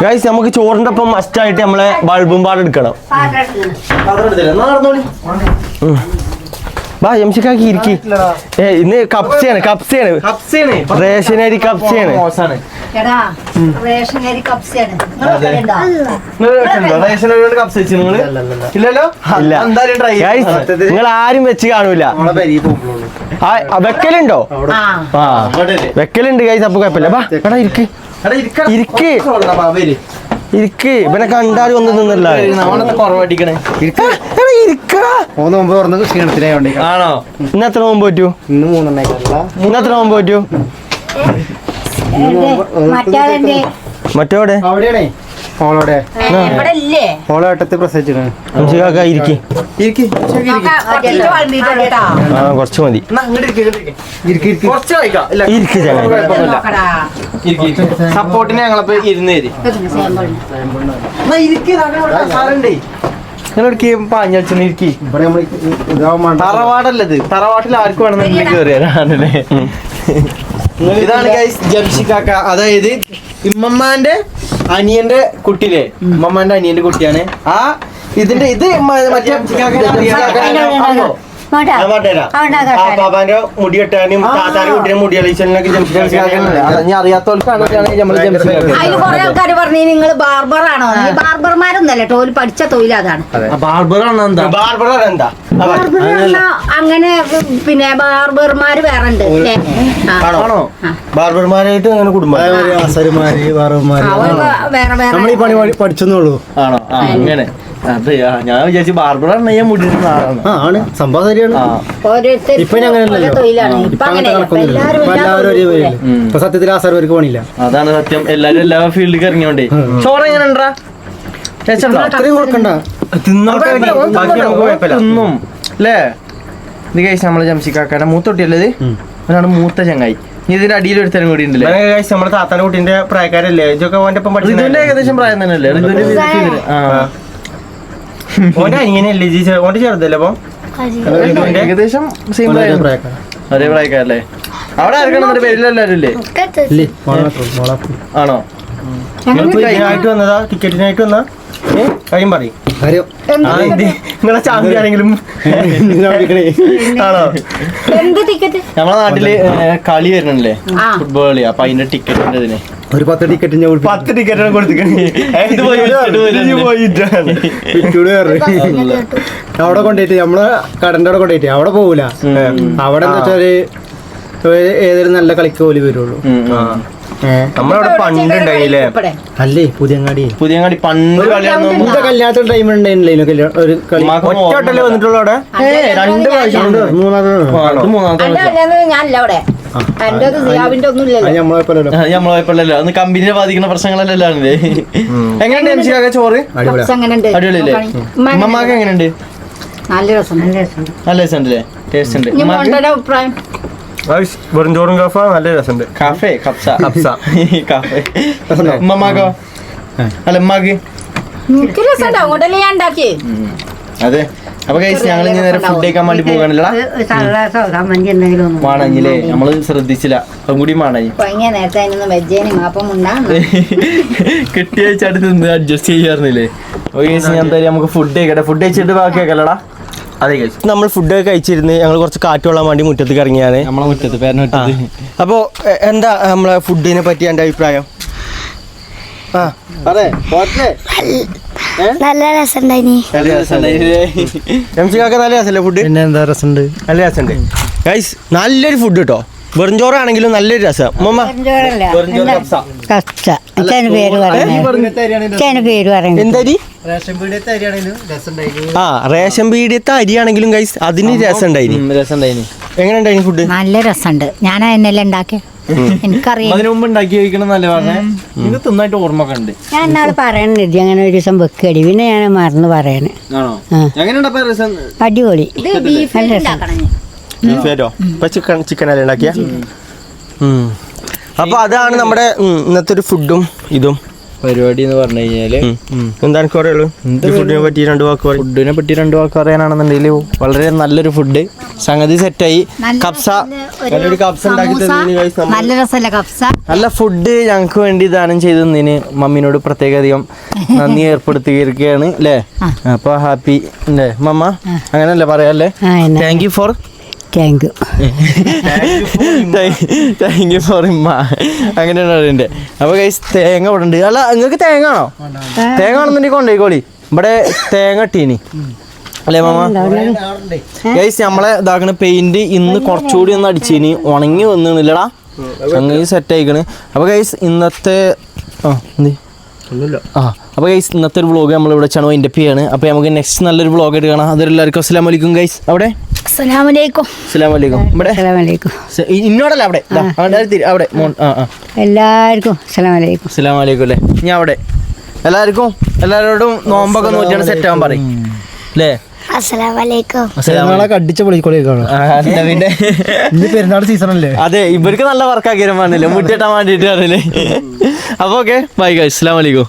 Speaker 1: ഗൈസ് നമുക്ക് ചോറിന്റെ ഒപ്പം മസ്റ്റ് ആയിട്ട് നമ്മളെ ബൾബും പാട് എടുക്കണം. ബാ ജംഷിക്കാക്കി ഇരിക്കി. ഇന്ന് കപ്സയാണ് റേഷനരി കപ്സയാണ്. നിങ്ങൾ ആരും വെച്ച് കാണൂല. വെക്കലുണ്ടോ? വെക്കലുണ്ട് ഗൈസ്. അപ്പൊ കുഴപ്പമില്ല. ബാ എടാ ഇരിക്ക് ഇരിക്ക്. ഇവനെ കണ്ടാലും ഒന്നും തിന്നില്ല.
Speaker 4: ആണോ?
Speaker 1: ഇന്ന് എത്ര നോമ്പ് പറ്റൂ? ഇന്ന് എത്ര നോമ്പ് പറ്റൂ? മറ്റോടെ
Speaker 5: ഓളേട്ടത്തിൽ പ്രസവിച്ചിരുന്നു.
Speaker 1: ഇരിക്കി. കുറച്ച് മതി. ഇരിക്ക്
Speaker 4: സപ്പോർട്ടിന് ഞങ്ങളപ്പോ ഇരുന്നേരി നിങ്ങളെടുക്കി പാഞ്ഞടിച്ചു ഇരിക്കി. തറവാടല്ലത്. തറവാട്ടിൽ ആർക്കും വേണമെന്ന് കേറിയാണല്ലേ. ഇതാണ് ഗൈസ് ജംഷിക്കാക്ക. അതായത് ഇമ്മമ്മാന്റെ അനിയന്റെ കുട്ടിയിലെ ഇമ്മമ്മാന്റെ അനിയന്റെ കുട്ടിയാണ്. ആ ഇതിന്റെ ഇത് മറ്റേ
Speaker 1: പാപ്പാന്റെ മുടി കെട്ടാനും താത്താന്റെ കുട്ടിയുടെ മുടി അളിച്ചലിനൊക്കെ
Speaker 4: അറിയാത്തവർക്കാണ്
Speaker 3: അതിന് കുറെ ആൾക്കാർ പറഞ്ഞു നിങ്ങൾ ബാർബറാണോ? ബാർബർമാരൊന്നല്ല, ടോയിൽ പഠിച്ച തൊഴിൽ അതാണ്.
Speaker 4: ബാർബറാണ്. എന്താ
Speaker 1: ബാർബർ എന്താ?
Speaker 3: അങ്ങനെ പിന്നെ ബാർബർമാര് വേറെ ഉണ്ട്.
Speaker 1: ബാർബർമാരായിട്ട് അങ്ങനെ കുടുംബം
Speaker 3: വേറെ വേറെ
Speaker 5: നമ്മൾ ഈ പണി പഠിച്ചെന്നുള്ളൂ.
Speaker 4: ആണോ? അങ്ങനെ അതെയാ ഞാൻ വിചാരിച്ചു ബാർബറാണ് ഞാൻ മുടി
Speaker 5: ആണ് സംഭവം ശരിയാണ്. ഇപ്പൊ അങ്ങനെയല്ലല്ലോ. ഇപ്പൊ സത്യത്തിൽ ആ സർവർക്ക് പണിയില്ല.
Speaker 4: അതാണ് സത്യം. എല്ലാരും എല്ലാ ഫീൽഡിൽ ഇറങ്ങിയോണ്ടേ. ചോറ് എങ്ങനെ ഉണ്ടാ?
Speaker 5: അത്രയും കൊടുക്കണ്ട.
Speaker 4: തിന്നും അല്ലേ? ഇത് കഴിച്ച് നമ്മളെ ജംഷിക്കാക്കാന്റെ മൂത്തൊട്ടിയല്ലേ? ഒരാണ് മൂത്ത ചങ്ങായി. ഇതിന്റെ അടിയിൽ ഒരുത്തരം കൂടി ഉണ്ടല്ലേ?
Speaker 1: നമ്മുടെ താത്താന്റെ കുട്ടീന്റെ പ്രായക്കാരല്ലേ? ഇതൊക്കെ ഓന്റെ ഒപ്പം
Speaker 4: ഋതുവിന്റെ ഏകദേശം പ്രായം തന്നെയല്ലേ?
Speaker 1: ഓന്റെ അനിയനല്ലേ ഓന്റെ ചെറുതല്ലേ? അപ്പൊ
Speaker 4: ഏകദേശം സെയിം പ്രായം. ഒരേ പ്രായക്കാരല്ലേ? അവിടെ ആർക്കാണ് പേരിലെല്ലാരും ഇല്ലേ?
Speaker 5: ഇല്ലേ
Speaker 4: ആണോ?
Speaker 1: ടിക്കറ്റിനായിട്ട് വന്നതാ? കാര്യം പറയും
Speaker 5: കാര്യം
Speaker 1: നിങ്ങളെ ചാമ്പി ആണെങ്കിലും ആണോ?
Speaker 3: എന്ത് ടിക്കറ്റ്?
Speaker 4: നമ്മളെ നാട്ടില് കളി വരുന്നുണ്ടല്ലേ ഫുട്ബോൾ കളി, അപ്പൊ അതിന്റെ ടിക്കറ്റിന്റെ ഇതിന്
Speaker 5: ഒരു 10 ടിക്കറ്റ് ഞാൻ
Speaker 1: 10 ടിക്കറ്റാണ് കൊടുത്തിക്കണേ.
Speaker 5: അവിടെ കൊണ്ടുപോയിട്ട് നമ്മളെ കടന്റെ അവിടെ കൊണ്ടുപോയിട്ട് അവിടെ പോകൂല. അവിടെ എന്താ വെച്ചാല് ഏതൊരു നല്ല കളിക്ക് പോലും വരുള്ളൂ.
Speaker 1: നമ്മളവിടെ പണ്ടുണ്ടായില്ലേ?
Speaker 5: അല്ലേ പുതിയങ്ങാടി
Speaker 4: പണ്ട് കളിയാണെന്ന്
Speaker 5: ഇന്റെ കല്യാണത്തിന് ടൈം ഉണ്ടായില്ലോ ഒരു കളി.
Speaker 1: ഒറ്റോട്ടല്ലേ വന്നിട്ടുള്ളൂ അവിടെ?
Speaker 4: 2 പ്രാവശ്യം
Speaker 5: മൂന്നാമത്തെ
Speaker 3: ഞാനല്ല അവിടെ. എന്റെ സിയാവിന്റെ ഒന്നും ഇല്ലല്ലോ.
Speaker 5: നമ്മളെ പോലെ
Speaker 4: നമ്മളെപ്പോഴല്ലോ അന്ന് കമ്പനിയെ ബാധിക്കുന്ന പ്രശ്നങ്ങളെല്ലാം ആണല്ലേ. എങ്ങനെയുണ്ട് എം സി കാക്ക ചോറ്?
Speaker 5: അടിപൊളിയാ.
Speaker 3: എങ്ങനെയുണ്ട്?
Speaker 4: അടിപൊളിയല്ലേ? ഉമ്മമാക്ക് എങ്ങനെയുണ്ട്?
Speaker 3: നല്ല രസം.
Speaker 4: നല്ല രസമുണ്ടല്ലേ? ടേസ്റ്റ് ഉണ്ട്.
Speaker 3: ഇനി മോന്റെ അഭിപ്രായം?
Speaker 1: വെറും ചോറും കഫ നല്ല രസമുണ്ട്.
Speaker 4: കാഫേ കപ്സ
Speaker 1: കപ്സ.
Speaker 4: കാഫേ. ഉമ്മമാക്കോ? അല്ല ഉമ്മാക്ക്?
Speaker 3: എനിക്ക് രസമുണ്ട്. അങ്ങോട്ടല്ലേ ഞാൻ ഉണ്ടാക്കി.
Speaker 4: അതെ. അപ്പൊ ഗൈസ് ഞങ്ങൾ ഇനി നേരെ ഫുഡ് കഴിക്കാൻ വേണ്ടി പോകാനല്ലടാ. മാണഞ്ഞില്ലേ? നമ്മള് ശ്രദ്ധിച്ചില്ല. അതും കൂടി മാണഞ്ഞി
Speaker 3: ഭയങ്കര നേരത്തെ അതിനൊന്നും വെജേനും അപ്പം ഉണ്ടാകും.
Speaker 4: കെട്ടി വെച്ചാട്ട് നിന്ന് അഡ്ജസ്റ്റ് ചെയ്യാറുന്നില്ലേ? ഗൈസ് ഞാൻ എന്തായാലും നമുക്ക് ഫുഡ് കഴിക്കട്ടെ. ഫുഡ് കഴിച്ചിട്ട് ബാക്കി വെക്കല്ലടാ.
Speaker 1: അതെ ഗൈസ്, നമ്മൾ ഫുഡ് കഴിച്ചിരുന്ന് ഞങ്ങൾ കുറച്ച് കാറ്റ് കൊള്ളാൻ വേണ്ടി മുറ്റത്തേക്ക് ഇറങ്ങിയാണ്.
Speaker 4: നമ്മളെ മുറ്റത്ത് പേരിന് മുറ്റത്ത്.
Speaker 1: അപ്പോൾ എന്താ നമ്മളെ ഫുഡിനെ പറ്റി എൻ്റെ അഭിപ്രായം?
Speaker 6: നല്ല രസമുണ്ടായിനി.
Speaker 1: എം സി കാക്ക നല്ല രസമല്ലേ ഫുഡ്?
Speaker 5: പിന്നെ എന്താ രസമുണ്ട്,
Speaker 1: നല്ല രസമുണ്ട് ഗൈസ്. നല്ലൊരു ഫുഡ് കേട്ടോ. വെറും ചോറാണെങ്കിലും നല്ലൊരു രസം. ഉമ്മ എന്താ
Speaker 5: റേഷൻ പീടിയത്തെ അരിയാണെങ്കിലും രസമുണ്ടായിരുന്നു.
Speaker 1: റേഷൻ പീടിയത്തെ അരിയാണെങ്കിലും ഗൈസ് അതിന് രസം ഉണ്ടായിന്.
Speaker 4: രസം ഉണ്ടായിന്.
Speaker 1: എങ്ങനെ ഉണ്ടായിന് ഫുഡ്?
Speaker 3: നല്ല രസമുണ്ട്. ഞാൻ അതിനെല്ലാം ഉണ്ടാക്കി. എനിക്കറിയാം.
Speaker 4: അതിന് മുമ്പ് ഉണ്ടാക്കി കഴിക്കണം നല്ല പറഞ്ഞേ. ഇത് തിന്നായിട്ട് ഓർമ്മ ഒക്കെ ഉണ്ട്.
Speaker 6: ഞാൻ എന്നാൾ പറയണില്ല അങ്ങനെ ഒരു ദിവസം വെക്കടി, പിന്നെ ഞാൻ മറന്നു പറയണേ.
Speaker 4: ആണോ? എങ്ങനെയുണ്ടപ്പോ രസം?
Speaker 6: അടിപൊളി.
Speaker 3: ഇത് ബീഫ് ഉണ്ടാക്കണം.
Speaker 1: ബീഫേരോ? ഇപ്പൊ ചിക്കൻ അല്ലേ ഉണ്ടാക്കിയ? അപ്പൊ അതാണ് നമ്മുടെ ഇന്നത്തെ ഒരു ഫുഡും ഇതും
Speaker 4: പരിപാടി എന്ന് പറഞ്ഞു കഴിഞ്ഞാല്
Speaker 1: എന്താണ് പറയുള്ളൂ ഫുഡിനെ പറ്റി 2 വാക്ക് പറയും.
Speaker 4: ഫുഡിനെ പറ്റി 2 വാക്ക് പറയാനാണെന്നുണ്ടെങ്കിൽ വളരെ നല്ലൊരു ഫുഡ് സംഗതി സെറ്റായി. കപ്സ
Speaker 1: നല്ലൊരു കപ്സ ഉണ്ടാക്കി തന്നതിന് guys നമ്മൾ
Speaker 3: നല്ല രസമല്ല കപ്സ?
Speaker 4: നല്ല ഫുഡ് ഞങ്ങൾക്ക് വേണ്ടി ദാനം ചെയ്തു തന്നതിന് മമ്മീനോട് പ്രത്യേക അധികം നന്ദി ഏർപ്പെടുത്തിയിരിക്കുകയാണ് അല്ലേ. അപ്പൊ ഹാപ്പി അല്ലേ മമ്മ? അങ്ങനല്ലേ പറയാല്ലേ? താങ്ക് യു ഫോർ ഇമ്മ. അങ്ങനെയാണ് അതിൻ്റെ. അപ്പൊ ഗൈസ് തേങ്ങ ഇവിടെ ഉണ്ട്. അല്ല നിങ്ങൾക്ക് തേങ്ങ ആണോ? തേങ്ങ ആണെന്നുണ്ടെങ്കിൽ കൊണ്ടേക്കോളി. ഇവിടെ തേങ്ങ ഇട്ടീനി അല്ലേ മാമ? ഗൈസ് നമ്മളെ ഇതാക്കണ പെയിന്റ് ഇന്ന് കുറച്ചുകൂടി ഒന്ന് അടിച്ചിനി, ഉണങ്ങി വന്നില്ലടാ, അങ്ങനെ സെറ്റ് ആയിക്കണ്. അപ്പൊ ഗൈസ് ഇന്നത്തെ അപ്പോൾ ഗൈസ് ഇന്നത്തെ ഒരു വ്ളോഗ് നമ്മൾ ഇവിടെ വെച്ചാണ് വൈൻഡപ്പ് ചെയ്യാണ്. അപ്പോൾ നമുക്ക് നെക്സ്റ്റ് നല്ലൊരു വ്ളോഗ് ആയിട്ട് കാണാം. അതെല്ലാവർക്കും അസ്സലാമു അലൈക്കും ഗൈസ്. അവിടെ
Speaker 3: അസ്സലാമു അലൈക്കും.
Speaker 4: അസ്സലാമു അലൈക്കും. ഇവിടെ ഇന്നോടല്ല അവിടെ അവിടെ
Speaker 6: എല്ലാവർക്കും അസ്സലാമു അലൈക്കും.
Speaker 4: അസ്സലാമു അലൈക്കും അല്ലേ. ഞാൻ അവിടെ എല്ലാവരോടും നോമ്പൊക്കെ നോക്കിയാണ് സെറ്റ് ആവാൻ പറയും അല്ലേ.
Speaker 6: അസ്സലാമു അലൈക്കും.
Speaker 5: അടിച്ച പൊളിക്കൊളിയൊക്കെയാണ്
Speaker 4: പിന്നെ
Speaker 5: ഇന്ന് പെരുന്നാൾ സീസൺ അല്ലേ?
Speaker 4: അതെ, ഇവർക്ക് നല്ല വർക്കാക്കിയാലും പറഞ്ഞില്ലേ മുട്ടിട്ടാൻ വേണ്ടിയിട്ട് അറിയില്ലേ. അപ്പോൾ ഓക്കെ ബൈ ഗൈസ്. അസ്സലാമു അലൈക്കും.